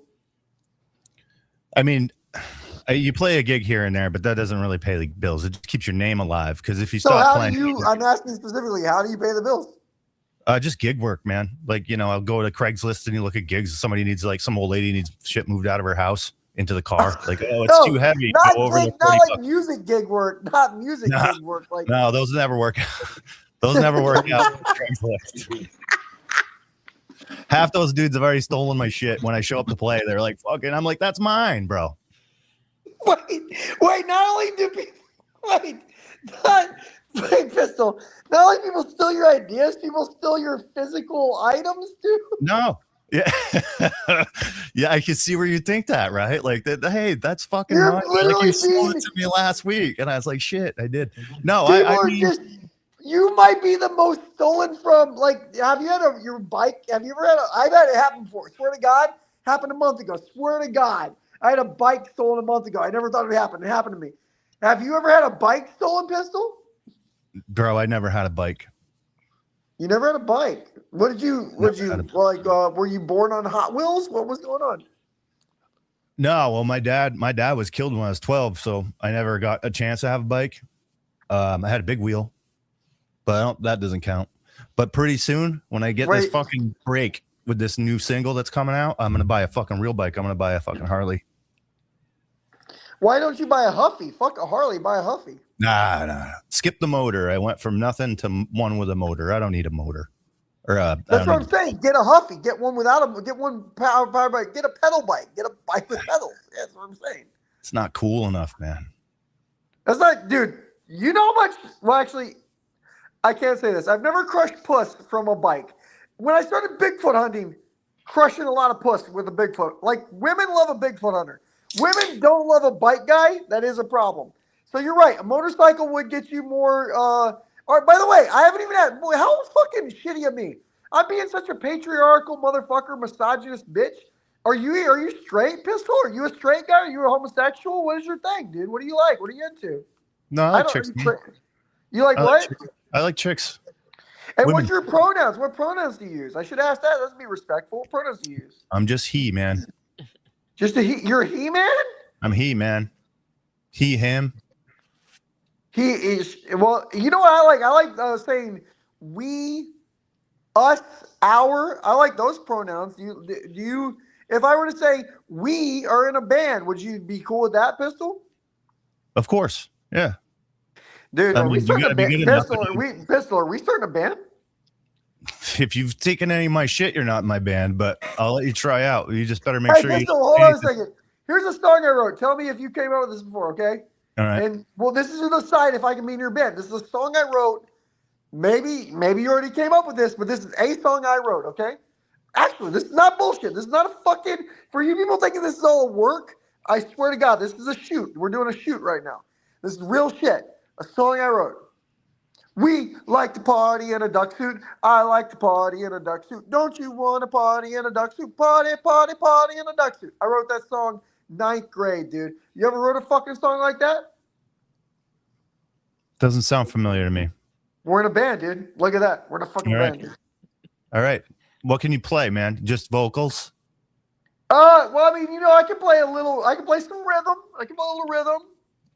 I mean, you play a gig here and there, but that doesn't really pay the bills. It just keeps your name alive. Because if you So stop how playing, do you? I'm asking specifically, how do you pay the bills? just gig work, man. Like, you know, I'll go to Craigslist and you look at gigs. Somebody needs, like, some old lady needs shit moved out of her house into the car. Like, oh, it's too heavy. Not Go over gig, the not 40 like music gig work, not music Nah. gig work. Like No, those never work. Those never work out. Craigslist. Half those dudes have already stolen my shit. When I show up to play, they're like, "Fucking," I'm like, "That's mine, bro." wait. Not only do people wait, Pistol. Not only people steal your ideas, people steal your physical items too. No. Yeah. Yeah, I can see where you think that, right? Like that. Hey, that's fucking You're mine. Like, literally you sold it being- to me last week, and I was like, "Shit, I did." No, People I are mean, just. You might be the most stolen from. Like, have you had your bike? Have you ever had? I've had it happen before. Swear to God, happened a month ago. Swear to God, I had a bike stolen a month ago. I never thought it would happen. It happened to me. Have you ever had a bike stolen, Pistol? bro, I never had a bike. You never had a bike. What did you? Never Would you had like? Were you born on Hot Wheels? What was going on? No, well, my dad was killed when I was 12, so I never got a chance to have a bike. I had a big wheel, but that doesn't count. But pretty soon, when I get this Wait. fucking break with this new single that's coming out, I'm gonna buy a fucking real bike. I'm gonna buy a fucking Harley. Why don't you buy a Huffy? Fuck a Harley. Buy a Huffy. Nah. Skip the motor. I went from nothing to one with a motor. I don't need a motor. Or That's what I'm saying. Get a Huffy. Get one without a. Get one power bike. Get a pedal bike. Get a bike with pedals. That's what I'm saying. It's not cool enough, man. That's not, dude. You know how much? Well, actually, I can't say this. I've never crushed puss from a bike. When I started Bigfoot hunting, crushing a lot of puss with a Bigfoot. Like, women love a Bigfoot hunter. Women don't love a bike guy. That is a problem. So you're right. A motorcycle would get you more. All right. By the way, I haven't even had. Boy, how fucking shitty of me. I'm being such a patriarchal motherfucker, misogynist bitch. Are you straight, Pistol? Are you a straight guy? Are you a homosexual? What is your thing, dude? What do you like? What are you into? No, I like chicks. You like I what? I like chicks. And women. what's your pronouns? What pronouns do you use? I should ask that. Let's be respectful. What pronouns do you use? I'm just he, man. Just a he. You're a he man. I'm he, man. He, him. He is. Well, you know what I like? I like saying we, us, our. I like those pronouns. Do you? If I were to say we are in a band, would you be cool with that, Pistol? Of course. Yeah. Dude, I are we mean, you starting a gotta be band? good enough Pistol, are we starting a band? If you've taken any of my shit, you're not in my band, but I'll let you try out. You just better make Hey, sure Pistol, you. hold on a second. Here's a song I wrote. Tell me if you came up with this before, okay? All right. And well, this is to decide if I can be in your band. This is a song I wrote. Maybe you already came up with this, but this is a song I wrote, okay? Actually, this is not bullshit. This is not a fucking, for you people thinking this is all work, I swear to God, this is a shoot. We're doing a shoot right now. This is real shit. A song I wrote. We like to party in a duck suit. I like to party in a duck suit. Don't you want to party in a duck suit? Party, party, party in a duck suit. I wrote that song 9th grade, dude. You ever wrote a fucking song like that? Doesn't sound familiar to me. We're in a band, dude. Look at that. We're in a fucking All right. band, dude. All right. What can you play, man? Just vocals? Well, I mean, you know, I can play some rhythm. I can play a little rhythm.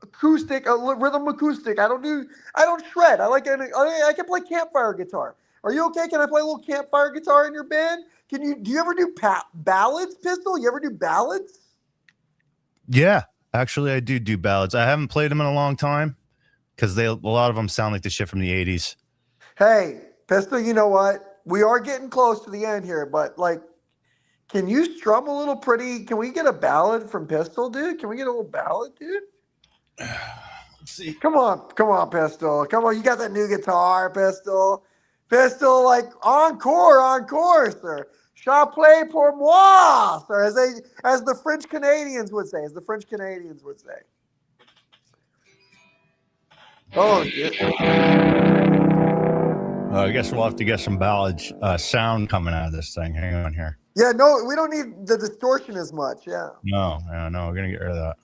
Acoustic, rhythm acoustic. I don't shred. I can play campfire guitar. Are you okay? Can I play a little campfire guitar in your band? Do you ever do ballads, Pistol? You ever do ballads? Yeah. Actually, I do ballads. I haven't played them in a long time because a lot of them sound like the shit from the 80s. Hey, Pistol, you know what? We are getting close to the end here, but like, can you strum a little pretty? Can we get a ballad from Pistol, dude? Can we get a little ballad, dude? Let's see. Come on, Pistol. Come on, you got that new guitar, Pistol. Pistol, like encore, sir. Chapelet pour moi, sir, as the French Canadians would say. Oh, shit. I guess we'll have to get some ballads sound coming out of this thing. Hang on here. Yeah, no, we don't need the distortion as much. Yeah. No, we're gonna get rid of that.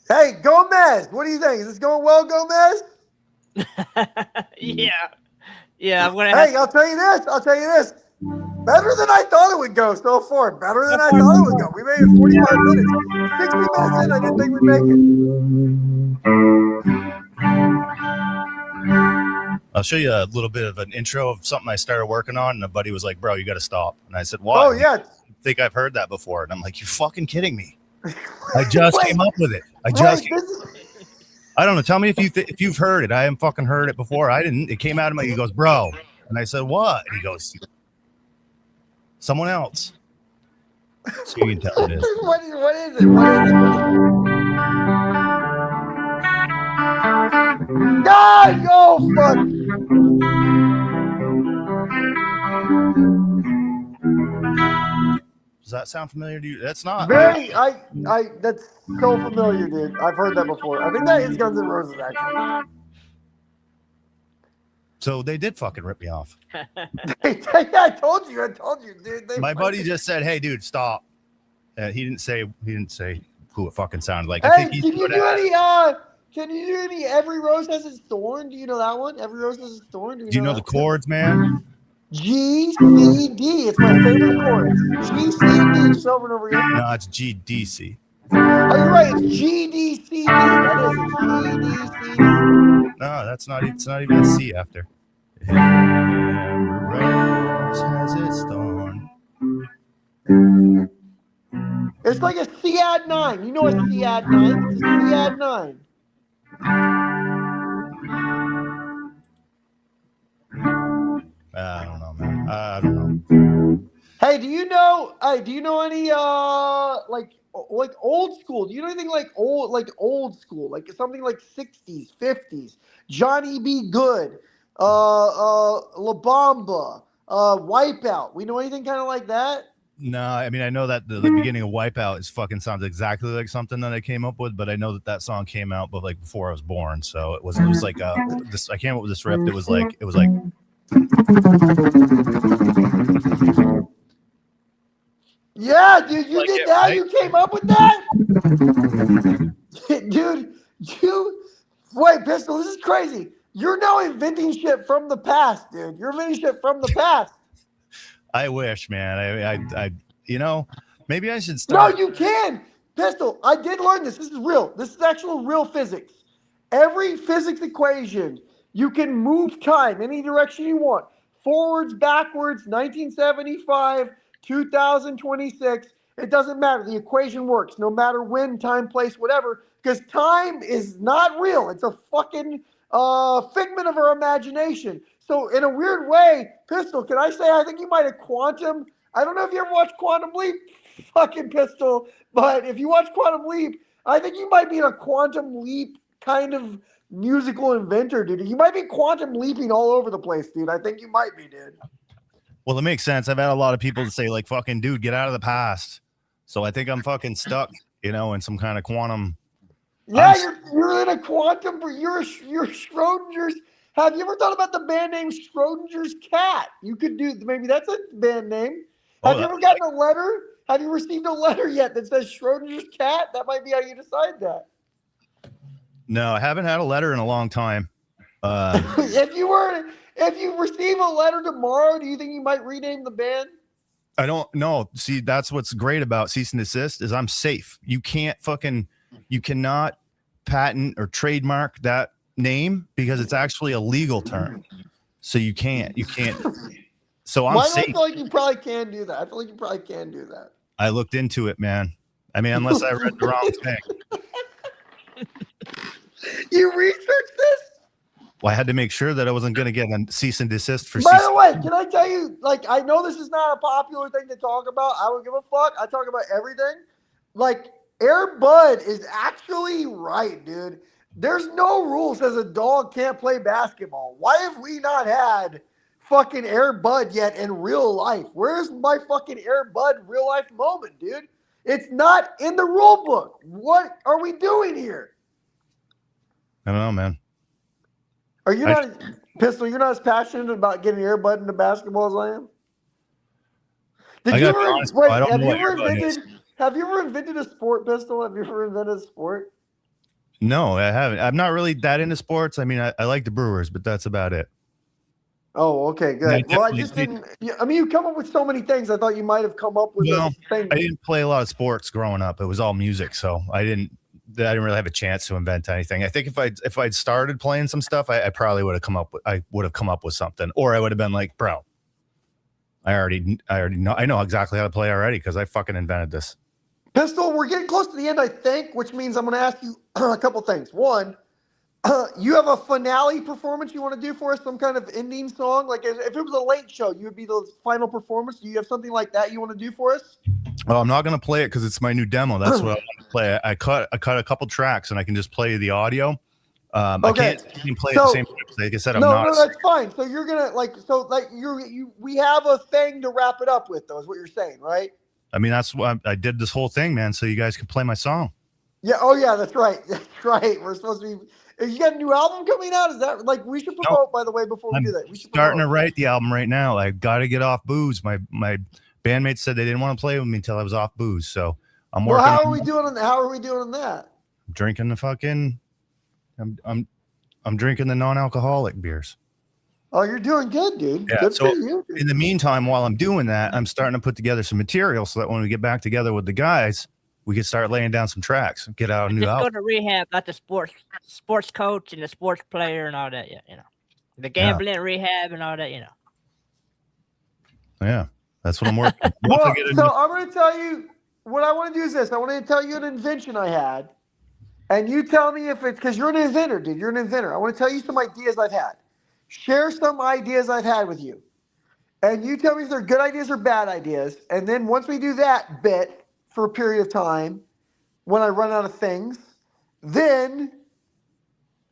Hey, Gomez, what do you think? Is this going well, Gomez? Yeah. I'm gonna Hey, I'll tell you this. Better than I thought it would go so far. Better than I thought it would go. We made it 45 minutes. 60 minutes in, I didn't think we'd make it. I'll show you a little bit of an intro of something I started working on, and a buddy was like, "Bro, you got to stop." And I said, "Why?" Oh, yeah. I think I've heard that before. And I'm like, "You're fucking kidding me." I just came up with it. I don't know. Tell me if you've heard it. I haven't fucking heard it before. I didn't. It came out of my. He goes, "Bro," and I said, "What?" And he goes, "Someone else." So you can tell it is. What is it? What is it? God, yo, fuck. Does that sound familiar to you? That's not. Very, that's so familiar, dude. I've heard that before. I think that is Guns N' Roses, actually. So they did fucking rip me off. I told you, dude. My buddy just said, "Hey, dude, stop." He didn't say who it fucking sounded like. Hey, I think can you do any Every Rose Has Its Thorn? Do you know that one? Every Rose Has Its Thorn? Do you know the chords, man? G, C, D. It's my favorite chords. G, C, D. Just over and over again. No, it's GDC. Oh, you're right. It's G, D, C, D. That is. It's G, D, C, D. No, that's not. It's not even a C after. Every rose has its thorn. It's like a C add 9. You know a C add 9? It's a C add 9. I don't know, man. I don't know. Hey, do you know any like old school? Do you know anything like old school? Like something like 60s, 50s? Johnny B. Good, La Bamba, Wipeout. We know anything kind of like that? No, I mean I know that the beginning of Wipeout is fucking sounds exactly like something that I came up with, but I know that song came out, but like before I was born, so it was like this. I came up with this riff. It was like. Yeah, dude, you Like did it, that. right? You came up with that, dude. Wait, Pistol. This is crazy. You're now inventing shit from the past, dude. You're inventing shit from the past. I wish, man. I maybe I should start. No, you can. Pistol, I did learn this. This is real. This is actual real physics. Every physics equation, you can move time any direction you want. Forwards, backwards, 1975, 2026. It doesn't matter. The equation works no matter when, time, place, whatever, because time is not real. It's a fucking figment of our imagination. So in a weird way, Pistol, can I say I think you might have quantum. I don't know if you ever watched Quantum Leap, fucking Pistol, but if you watch Quantum Leap, I think you might be a Quantum Leap kind of musical inventor, dude. You might be quantum leaping all over the place, dude. I think you might be, dude. Well, it makes sense. I've had a lot of people to say, like, fucking dude, get out of the past. So I think I'm fucking stuck, in some kind of quantum. Yeah, you're in a quantum. You're Schrodinger's. Have you ever thought about the band name Schrodinger's Cat? You could do maybe that's a band name. Have you ever gotten a letter? Have you received a letter yet that says Schrodinger's Cat? That might be how you decide that. No, I haven't had a letter in a long time. If you receive a letter tomorrow, do you think you might rename the band? I don't know. See, that's what's great about cease and desist is I'm safe. You cannot patent or trademark that name because it's actually a legal term. So you can't. So I'm safe. I feel like you probably can do that. I feel like you probably can do that. I looked into it, man. I mean, unless I read the wrong thing. You researched this? Well, I had to make sure that I wasn't going to get a cease and desist for. By the way, can I tell you? Like, I know this is not a popular thing to talk about. I don't give a fuck. I talk about everything. Like, Air Bud is actually right, dude. There's no rule says a dog can't play basketball. Why have we not had fucking Air Bud yet in real life? Where's my fucking Air Bud real life moment, dude? It's not in the rule book. What are we doing here? I don't know, man. Are you not, Pistol, you're not as passionate about getting Air Bud into basketball as I am? Have you ever invented a sport, Pistol? Have you ever invented a sport? No, I haven't. I'm not really that into sports. I mean, I like the Brewers, but that's about it. Oh, okay, And I good. Well, I definitely just did- didn't. I mean, you come up with so many things. I thought you might have come up with Well, a thing. I didn't play a lot of sports growing up. It was all music, so I didn't really have a chance to invent anything. I think if I'd started playing some stuff, I probably would have come up with something, or I would have been like, bro, I already know. I know exactly how to play already because I fucking invented this. Pistol, we're getting close to the end, I think, which means I'm going to ask you a couple things. One, you have a finale performance you want to do for us, some kind of ending song? Like if it was a late show, you would be the final performance. Do you have something like that you want to do for us? Well, I'm not going to play it because it's my new demo. That's what I want to play. I cut a couple tracks and I can just play the audio. I Okay. can't even play So- at the same time. Like I said, I'm No, not. that's fine. So you're gonna we have a thing to wrap it up with, though, is what you're saying, right? I mean, that's why I did this whole thing, man, so you guys can play my song. Yeah. Oh, yeah. That's right. That's right. We're supposed to be. You got a new album coming out? Is that like we should promote? By the way, before we I'm do that, we should starting to promote. write the album right now. I got to get off booze. My bandmates said they didn't want to play with me until I was off booze, so I'm Well, working. how are we doing on that? Drinking the fucking. I'm drinking the non-alcoholic beers. Oh, you're doing good, dude. Yeah, Good so for you. Dude. In the meantime, while I'm doing that, I'm starting to put together some material so that when we get back together with the guys, we can start laying down some tracks and get out a new Just go album. to rehab, like the sports coach and the sports player and all that. Yeah, the gambling rehab and all that. Yeah, that's what I'm working on. Well, Once I get a so new- I'm going to tell you what I want to do is this. I want to tell you an invention I had, and you tell me if it's because you're an inventor, dude. You're an inventor. I want to tell you some ideas I've had. Share some ideas I've had with you, and you tell me if they're good ideas or bad ideas. And then once we do that bit for a period of time, when I run out of things, then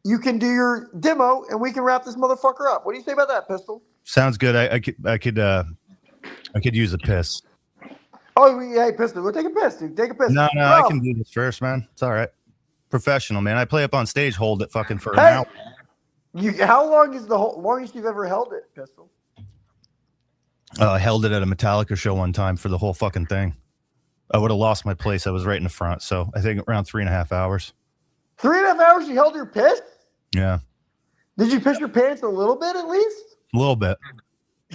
you can do your demo, and we can wrap this motherfucker up. What do you say about that, Pistol? Sounds good. I could use a piss. Oh, hey, Pistol, go take a piss, dude. Take a piss. No, Bro, I can do this first, man. It's all right. Professional, man. I play up on stage, hold it fucking for an Hey, hour. how long is the longest you've ever held it, Pistol? I held it at a Metallica show one time for the whole fucking thing. I would have lost my place. I was right in the front, so I think around 3.5 hours. 3.5 hours you held your piss? Yeah, Did you piss your pants a little bit at least? a little bit.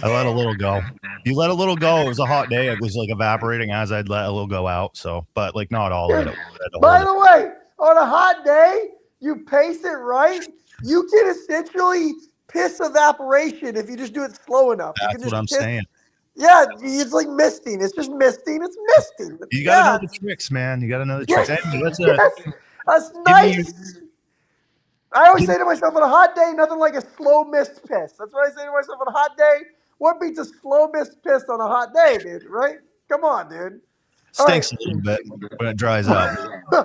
I let a little go. You let a little go. It was a hot day. It was like evaporating as I'd let a little go out. So, but like not all of it. By the way, on a hot day, you pace it right. You can essentially piss evaporation if you just do it slow enough. You That's can just what I'm piss- saying. Yeah, it's like misting. It's just misting. It's misting. You gotta know the tricks, man. You gotta know the tricks. Yes, Anyway, let's yes, that's me nice. I always say to myself on a hot day, nothing like a slow mist piss. That's what I say to myself on a hot day. What beats a slow mist piss on a hot day, dude? Right? Come on, dude. All stinks right. a little bit when it dries out.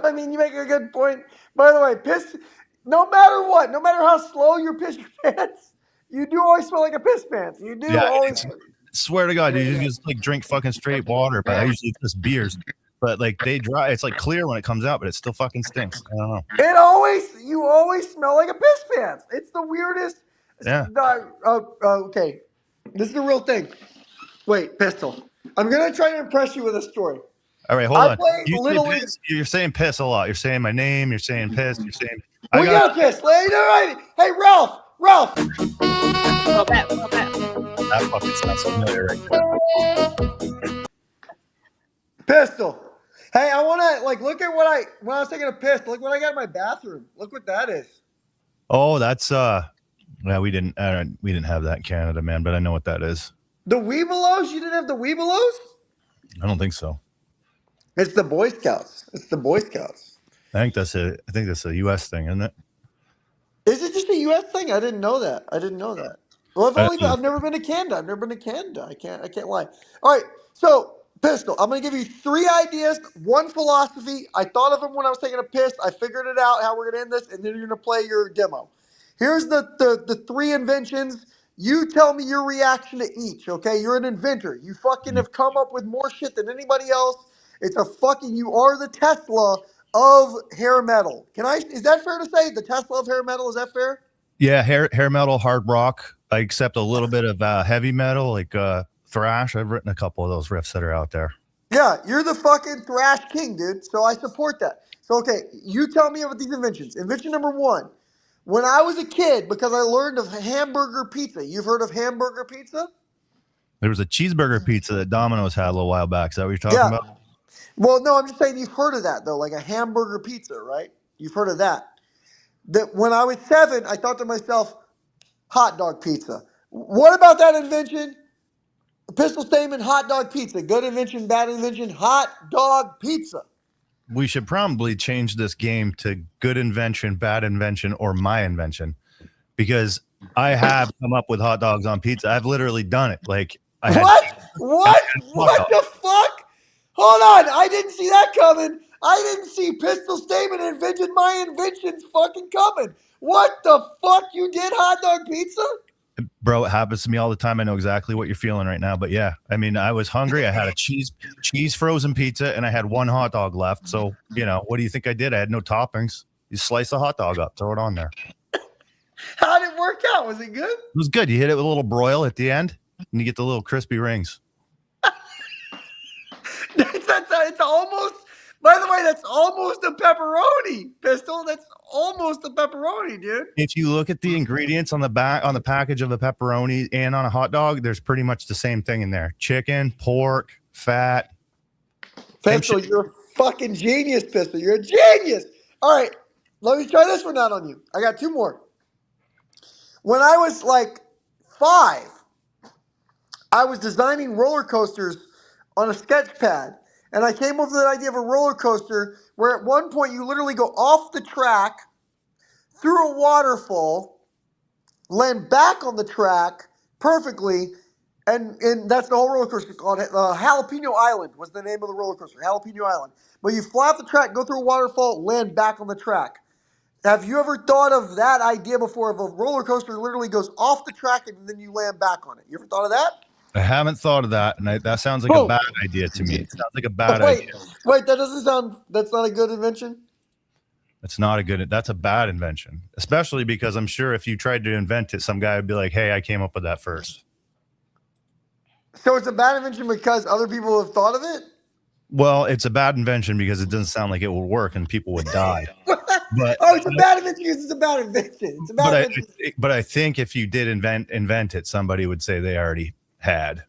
I mean, you make a good point. By the way, piss, no matter what, no matter how slow you piss your pants, you do always smell like a piss pants. You do Yeah, always. Swear to God, dude, you just like drink fucking straight water, but I usually just beers. But like they dry, it's like clear when it comes out, but it still fucking stinks. I don't know. You always smell like a piss pants. It's the weirdest. Yeah. Okay. This is the real thing. Wait, Pistol. I'm going to try to impress you with a story. All right, hold I on. play You say Little League. piss, you're saying piss a lot. You're saying my name. You're saying piss. You're saying. We got to piss. Hey, Ralph. Go back. That fucking sounds familiar right there. Pistol. Hey, I want to look at when I was taking a piss. Look what I got in my bathroom. Look what that is. Oh, that's yeah, we didn't have that in Canada, man, but I know what that is. The Weebelows? You didn't have the Weebelows? I don't think so. It's the Boy Scouts. I think that's a US thing, isn't it? Is it just a U.S. thing? I didn't know that. Well, I've never been to Canada. I can't lie. All right, so Pistol, I'm gonna give you 3 ideas, 1 philosophy. I thought of them when I was taking a piss. I figured it out how we're gonna end this, and then you're gonna play your demo. Here's the 3 inventions. You tell me your reaction to each. Okay, you're an inventor. You fucking have come up with more shit than anybody else. You are the Tesla of hair metal. Is that fair to say? The Tesla of hair metal, is that fair? Yeah, hair metal, hard rock. I accept a little bit of heavy metal, like thrash. I've written a couple of those riffs that are out there. Yeah, you're the fucking thrash king, dude. So I support that. So, okay, you tell me about these inventions. Invention number 1. When I was a kid, because I learned of hamburger pizza. You've heard of hamburger pizza? There was a cheeseburger pizza that Domino's had a little while back. Is that what you're talking Yeah. about? Well, no, I'm just saying you've heard of that though, like a hamburger pizza, right? You've heard of that. That when I was 7, I thought to myself, hot dog pizza. What about that invention? Pistol statement, hot dog pizza. Good invention, bad invention, hot dog pizza. We should probably change this game to good invention, bad invention, or my invention, because I have come up with hot dogs on pizza. I've literally done it. Like I had What the fuck? Hold on, I didn't see that coming. I didn't see Pistol Statement invented my inventions fucking coming. What the fuck? You did hot dog pizza? bro, it happens to me all the time. I know exactly what you're feeling right now. But yeah, I mean, I was hungry. I had a cheese frozen pizza and I had one hot dog left. So, you know, what do you think I did? I had no toppings. You slice a hot dog up, throw it on there. How did it work out? Was it good? It was good. You hit it with a little broil at the end and you get the little crispy rings. It's almost, by the way, that's almost a pepperoni, Pistol. That's almost a pepperoni, dude. If you look at the ingredients on the back, on the package of a pepperoni and on a hot dog, there's pretty much the same thing in there. Chicken, pork, fat. Pistol, you're a fucking genius, Pistol. You're a genius. All right, let me try this one out on you. I got 2 more. When I was like 5, I was designing roller coasters on a sketch pad. And I came up with the idea of a roller coaster where at one point you literally go off the track, through a waterfall, land back on the track perfectly, and that's the whole roller coaster called Jalapeno Island was the name of the roller coaster, Jalapeno Island. But you fly off the track, go through a waterfall, land back on the track. Have you ever thought of that idea before of a roller coaster literally goes off the track and then you land back on it? You ever thought of that? I haven't thought of that, and that sounds like a bad idea to me. It sounds like a bad idea. Wait, that doesn't sound. That's not a good invention. It's not a good. That's a bad invention, especially because I'm sure if you tried to invent it, some guy would be like, "Hey, I came up with that first." So it's a bad invention because other people have thought of it. Well, it's a bad invention because it doesn't sound like it would work and people would die. But it's a bad invention because it's a bad invention. It's a bad invention. But I think if you did invent it, somebody would say they already had. At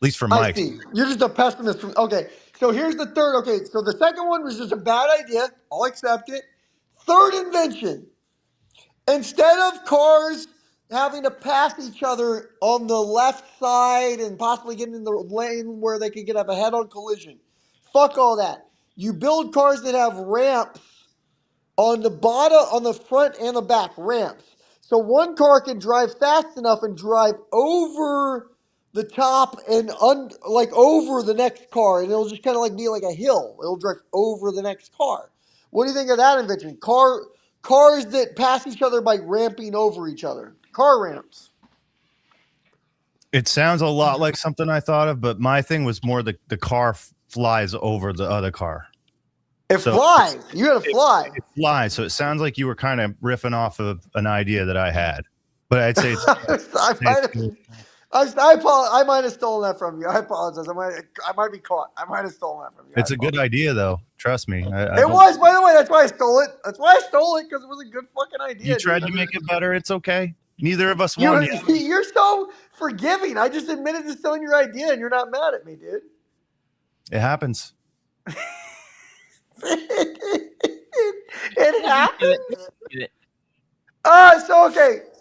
least for Mike. You're just a pessimist. Okay, so here's the third. Okay, so the second one was just a bad idea. I'll accept it. Third invention. Instead of cars having to pass each other on the left side and possibly getting in the lane where they could have a head-on collision, fuck all that. You build cars that have ramps on the bottom, on the front and the back, ramps. So one car can drive fast enough and drive over the top and over the next car, and it'll just kind of like be like a hill. It'll drive over the next car. What do you think of that invention? Cars that pass each other by ramping over each other. Car ramps. It sounds a lot like something I thought of, but my thing was more the car flies over the other car. It flies. You got to fly. It flies. So it sounds like you were kind of riffing off of an idea that I had. But I'd say I might have stolen that from you. I apologize. I might be caught. I might have stolen that from you. It's a good idea, though. Trust me. It was, by the way. That's why I stole it. That's why I stole it, because it was a good fucking idea. You tried to make it better. It's okay. Neither of us won yet. You're so forgiving. I just admitted to stealing your idea, and you're not mad at me, dude. It happens. It happens.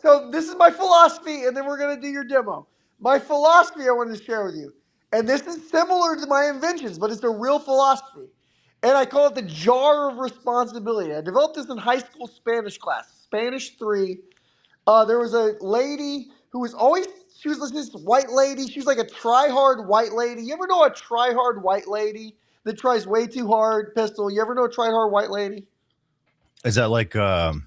So this is my philosophy, and then we're gonna do your demo. My philosophy I wanted to share with you, and this is similar to my inventions, but it's a real philosophy, and I call it the jar of responsibility. I developed this in high school Spanish class, Spanish 3. There was a lady who was she was this white lady. She was like a try-hard white lady. You ever know a try-hard white lady that tries way too hard, Pistol? You ever know a try-hard white lady? Is that like the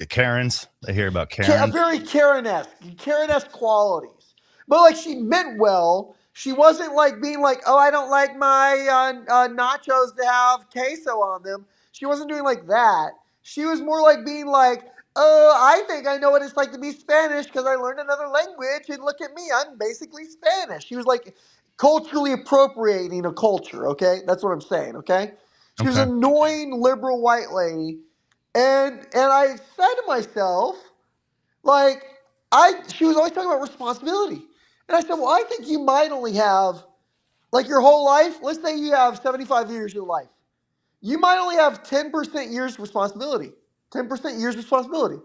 Karens? I hear about Karens. Very Karen-esque qualities. But like she meant well. She wasn't like being like, oh, I don't like my nachos to have queso on them. She wasn't doing like that. She was more like being like, oh, I think I know what it's like to be Spanish because I learned another language, and look at me, I'm basically Spanish. She was like culturally appropriating a culture, okay? That's what I'm saying, okay? She was an annoying liberal white lady, And I said to myself, like, she was always talking about responsibility. And I said, well, I think you might only have, like, your whole life. Let's say you have 75 years of your life. You might only have 10% years responsibility. 10% years responsibility.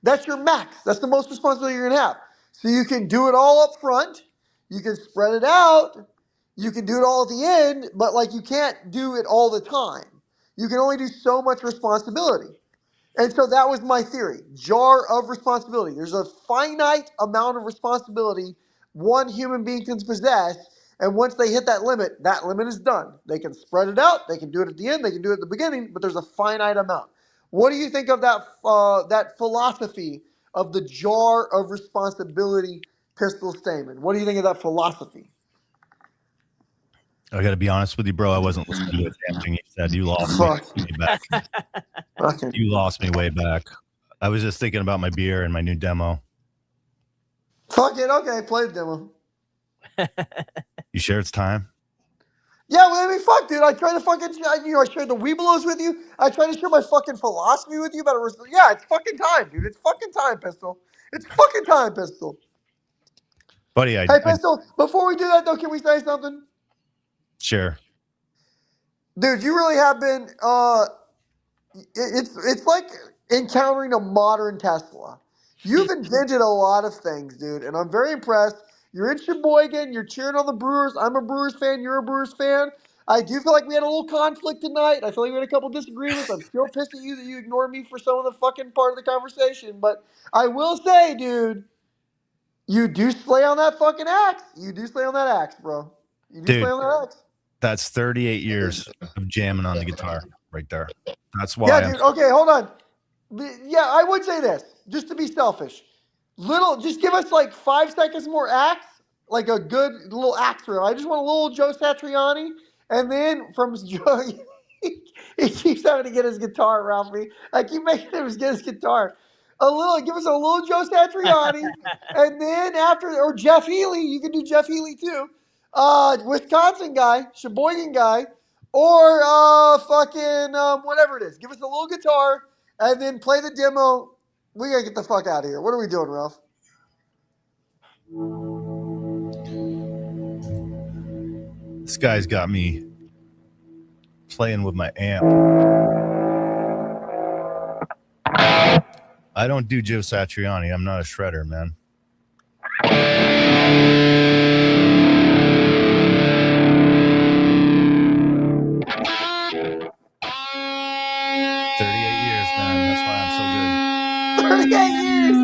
That's your max. That's the most responsibility you're going to have. So you can do it all up front. You can spread it out. You can do it all at the end, but like you can't do it all the time. You can only do so much responsibility. And so that was my theory. Jar of responsibility. There's a finite amount of responsibility one human being can possess. And once they hit that limit is done. They can spread it out. They can do it at the end. They can do it at the beginning, but there's a finite amount. What do you think of that that philosophy of the jar of responsibility, Pistol Stamen? What do you think of that philosophy? I got to be honest with you, bro. I wasn't listening to a damn thing you said. You lost me back. Okay. You lost me way back. I was just thinking about my beer and my new demo. Fuck it. Okay, play the demo. You sure it's time? Yeah, well, I mean, fuck, dude. I try to fucking, I shared the Weebelos with you. I try to share my fucking philosophy with you about it. Yeah, it's fucking time, dude. It's fucking time, Pistol. It's fucking time, Pistol. Buddy, Hey, Pistol, before we do that, though, can we say something? Sure. Dude, you really have been, it's like encountering a modern Tesla. You've invented a lot of things, dude, and I'm very impressed. You're in Sheboygan. You're cheering on the Brewers. I'm a Brewers fan. You're a Brewers fan. I do feel like we had a little conflict tonight. I feel like we had a couple disagreements. I'm still pissed at you that you ignored me for some of the fucking part of the conversation. But I will say, dude, you do slay on that fucking axe. You do slay on that axe, bro. You do slay on that axe. That's 38 years of jamming on the guitar right there. That's why. Yeah, dude. Okay, hold on. Yeah, I would say this, just to be selfish. Just give us like 5 seconds more axe, like a good little axe riff. I just want a little Joe Satriani, and then from Joe, he keeps having to get his guitar, Ralphie. I keep making him get his guitar. Give us a little Joe Satriani, and then or Jeff Healy. You can do Jeff Healy too. Wisconsin guy, Sheboygan guy, or fucking whatever it is. Give us a little guitar, and then play the demo. We gotta get the fuck out of here. What are we doing, Ralph? This guy's got me playing with my amp. I don't do Joe Satriani. I'm not a shredder, man. 38 years, man. That's why I'm so good. 38 years.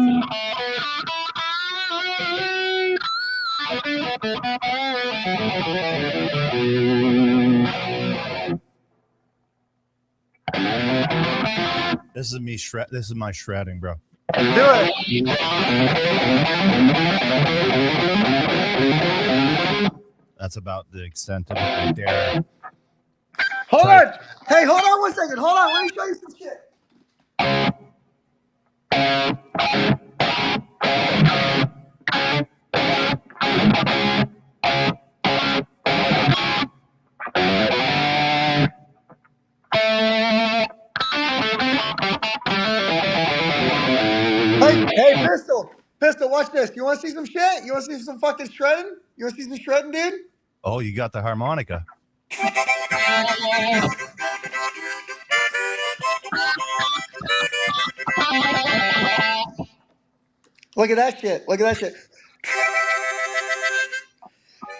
This is my shredding, bro. Do it. That's about the extent of it right there. Hold on. Hey, hold on 1 second. Hold on. Let me show you some shit. Hey, Pistol, watch this. You want to see some shit? You want to see some fucking shredding? You want to see some shredding, dude? Oh, you got the harmonica. Look at that shit. Look at that shit.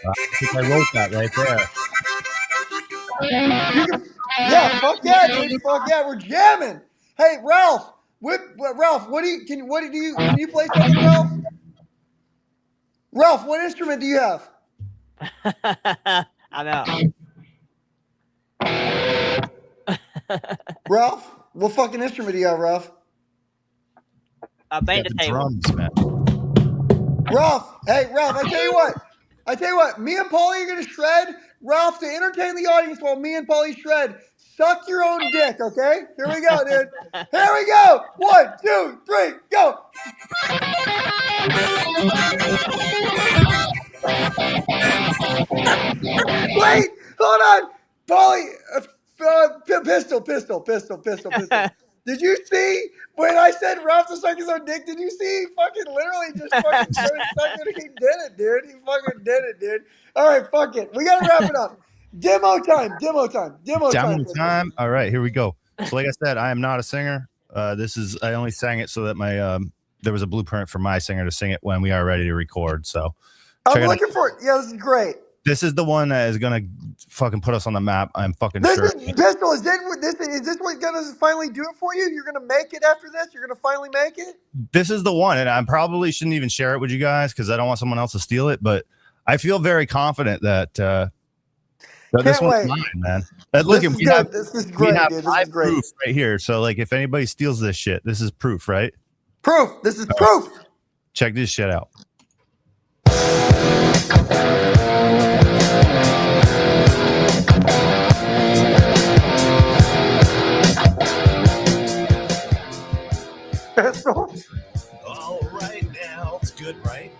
I think I wrote that right there. Yeah, fuck yeah, dude. Fuck yeah, we're jamming. Hey, Ralph. Ralph, can you play something, Ralph? Ralph, what instrument do you have? I'm out. Ralph, what fucking instrument do you have, Ralph? I banged the table. Drums, man. Ralph, I tell you what, me and Paulie are gonna shred. Ralph, to entertain the audience while me and Paulie shred, suck your own dick, okay? Here we go, dude. Here we go. 1, 2, 3, go. Wait, hold on. Paulie, pistol. Did you see when I said Ralph to suck his own dick? Did you see? He fucking literally just fucking started sucking it. He did it, dude. He fucking did it, dude. All right, fuck it. We gotta wrap it up. Demo time. Demo time. Demo time. Down time. All right, here we go. So, like I said, I am not a singer. I only sang it so that my there was a blueprint for my singer to sing it when we are ready to record. So, I'm looking for it. Yeah, this is great. This is the one that is gonna fucking put us on the map. I'm fucking this sure. Is, Pistol, is this what's gonna finally do it for you? You're gonna make it after this? You're gonna finally make it? This is the one, and I probably shouldn't even share it with you guys because I don't want someone else to steal it. But I feel very confident that this one's mine, man. Look, this is great, we have dude. This is great. Proof right here. So, like, if anybody steals this shit, this is proof, right? Proof. This is proof. Check this shit out. Pistol. All right now, it's good, right?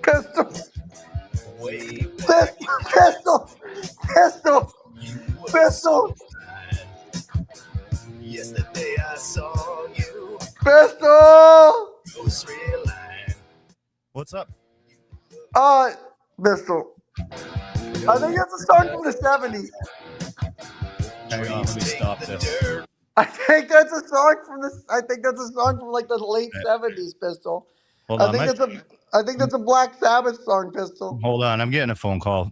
Pistol. Way Pistol. Pistol. Yesterday I saw you. Pistol. Grocery line. What's up? Pistol. I think that's a song from the 70s. Hang on, let me stop this. I think that's a song from like the late 70s, Pistol. Hold on, I think that's a Black Sabbath song, Pistol. Hold on, I'm getting a phone call.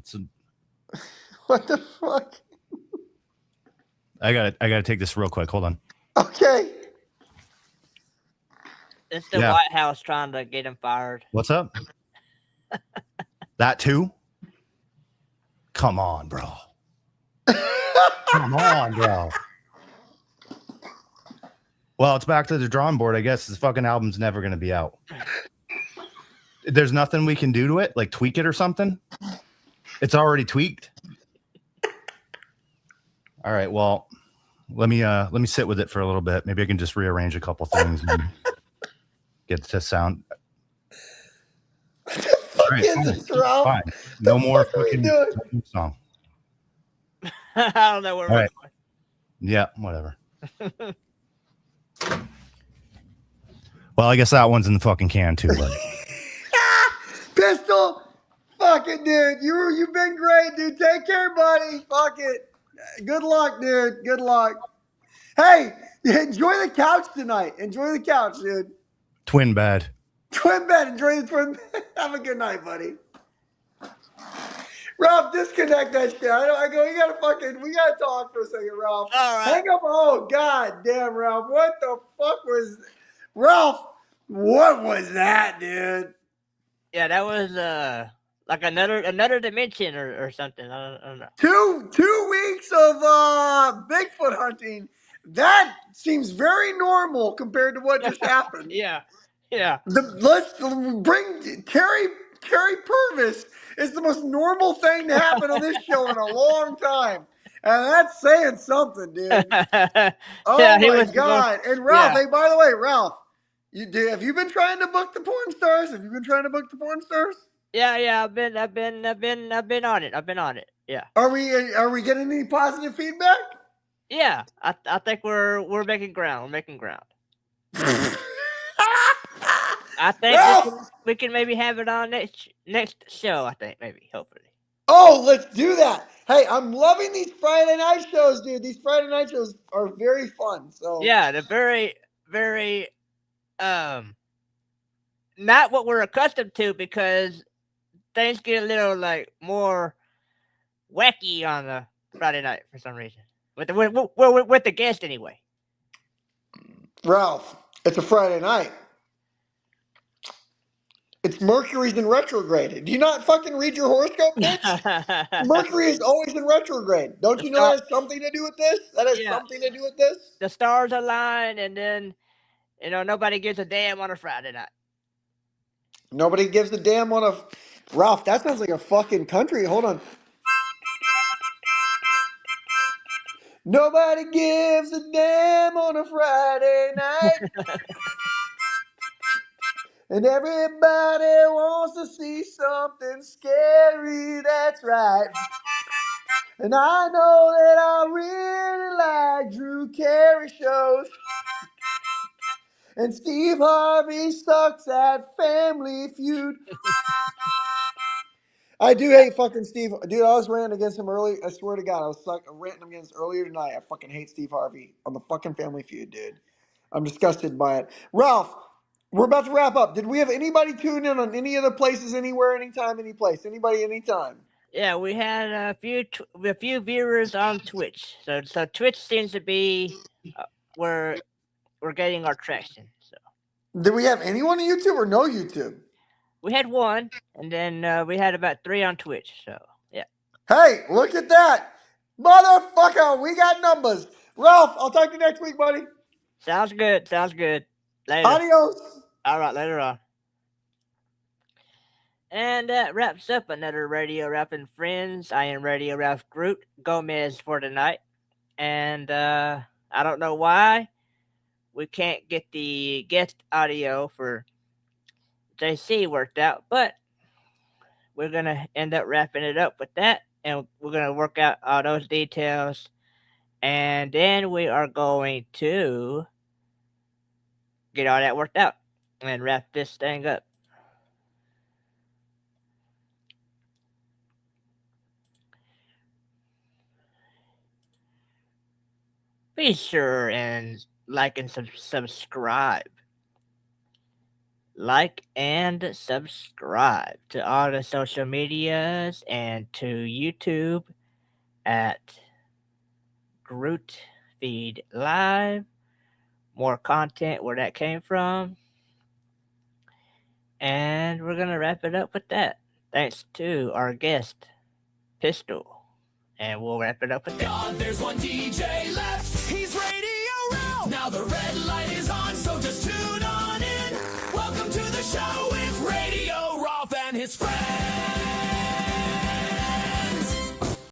What the fuck? I gotta take this real quick. Hold on. Okay. It's the White House trying to get him fired. What's up? That too? Come on, bro. Come on, bro. Well, it's back to the drawing board. I guess this fucking album's never going to be out. There's nothing we can do to it, like tweak it or something. It's already tweaked. All right. Well, let me sit with it for a little bit. Maybe I can just rearrange a couple things and get to sound. All right, fine. No more fucking song. I don't know where we're going. Yeah, whatever. Well, I guess that one's in the fucking can too, buddy. Pistol, fucking dude, you've been great, dude. Take care, buddy. Fuck it. Good luck, dude. Good luck. Hey, enjoy the couch tonight. Enjoy the couch, dude. Twin bed. Twin bed. Enjoy the twin bed. Have a good night, buddy. Ralph, disconnect that shit. We gotta talk for a second, Ralph. All right. Hang up. Oh, god damn, Ralph. What the fuck was, Ralph, what was that, dude? Yeah, that was like another dimension or something. I don't know. 2 weeks of Bigfoot hunting. That seems very normal compared to what just happened. Yeah. Let's bring Terry Purvis is the most normal thing to happen on this show in a long time. And that's saying something, dude. Oh, yeah, my God. And Ralph, hey, by the way, Ralph, have you been trying to book the porn stars? Yeah, I've been on it. Yeah. Are we getting any positive feedback? Yeah, I think we're making ground. I think we can maybe have it on next show. I think maybe, hopefully. Oh, let's do that. Hey, I'm loving these Friday night shows, dude. These Friday night shows are very fun. So yeah, they're very, very not what we're accustomed to, because things get a little like more wacky on the Friday night for some reason. With the guest anyway. Ralph, it's a Friday night. It's Mercury's in retrograde. Do you not fucking read your horoscope, bitch? Mercury is always in retrograde. Don't you know that has something to do with this? Something to do with this? The stars align, and then, nobody gives a damn on a Friday night. Nobody gives a damn on a... Ralph, that sounds like a fucking country. Hold on. Nobody gives a damn on a Friday night. And everybody wants to see something scary. That's right. And I know that I really like Drew Carey shows. And Steve Harvey sucks at Family Feud. I do hate fucking Steve. Dude, I was ranting against him early. I swear to God, I was ranting against earlier tonight. I fucking hate Steve Harvey on the fucking Family Feud, dude. I'm disgusted by it. Ralph, we're about to wrap up. Did we have anybody tune in on any other places, anywhere, anytime, any place? Anybody, anytime? Yeah, we had a few viewers on Twitch. So Twitch seems to be where we're getting our traction. So Did we have anyone on YouTube or no YouTube? we had one, and then we had about 3 on Twitch. So yeah. Hey, look at that. Motherfucker, we got numbers. Ralph, I'll talk to you next week, buddy. Sounds good. Sounds good. Later. Adios. All right, later on. And that wraps up another Radio Ralph and Friends. I am Radio Ralph Groot Gomez for tonight. And I don't know why we can't get the guest audio for JC worked out, but we're going to end up wrapping it up with that. And we're going to work out all those details. And then we are going to get all that worked out and wrap this thing up. Be sure and like and subscribe. Like and subscribe to all the social medias and to YouTube at Groot Feed Live. More content where that came from. And we're going to wrap it up with that. Thanks to our guest, Pistol. And we'll wrap it up with that. God, there's one DJ left. He's Radio Ralph. Now the red light is on, so just tune on in. Welcome to the show with Radio Ralph and his friends.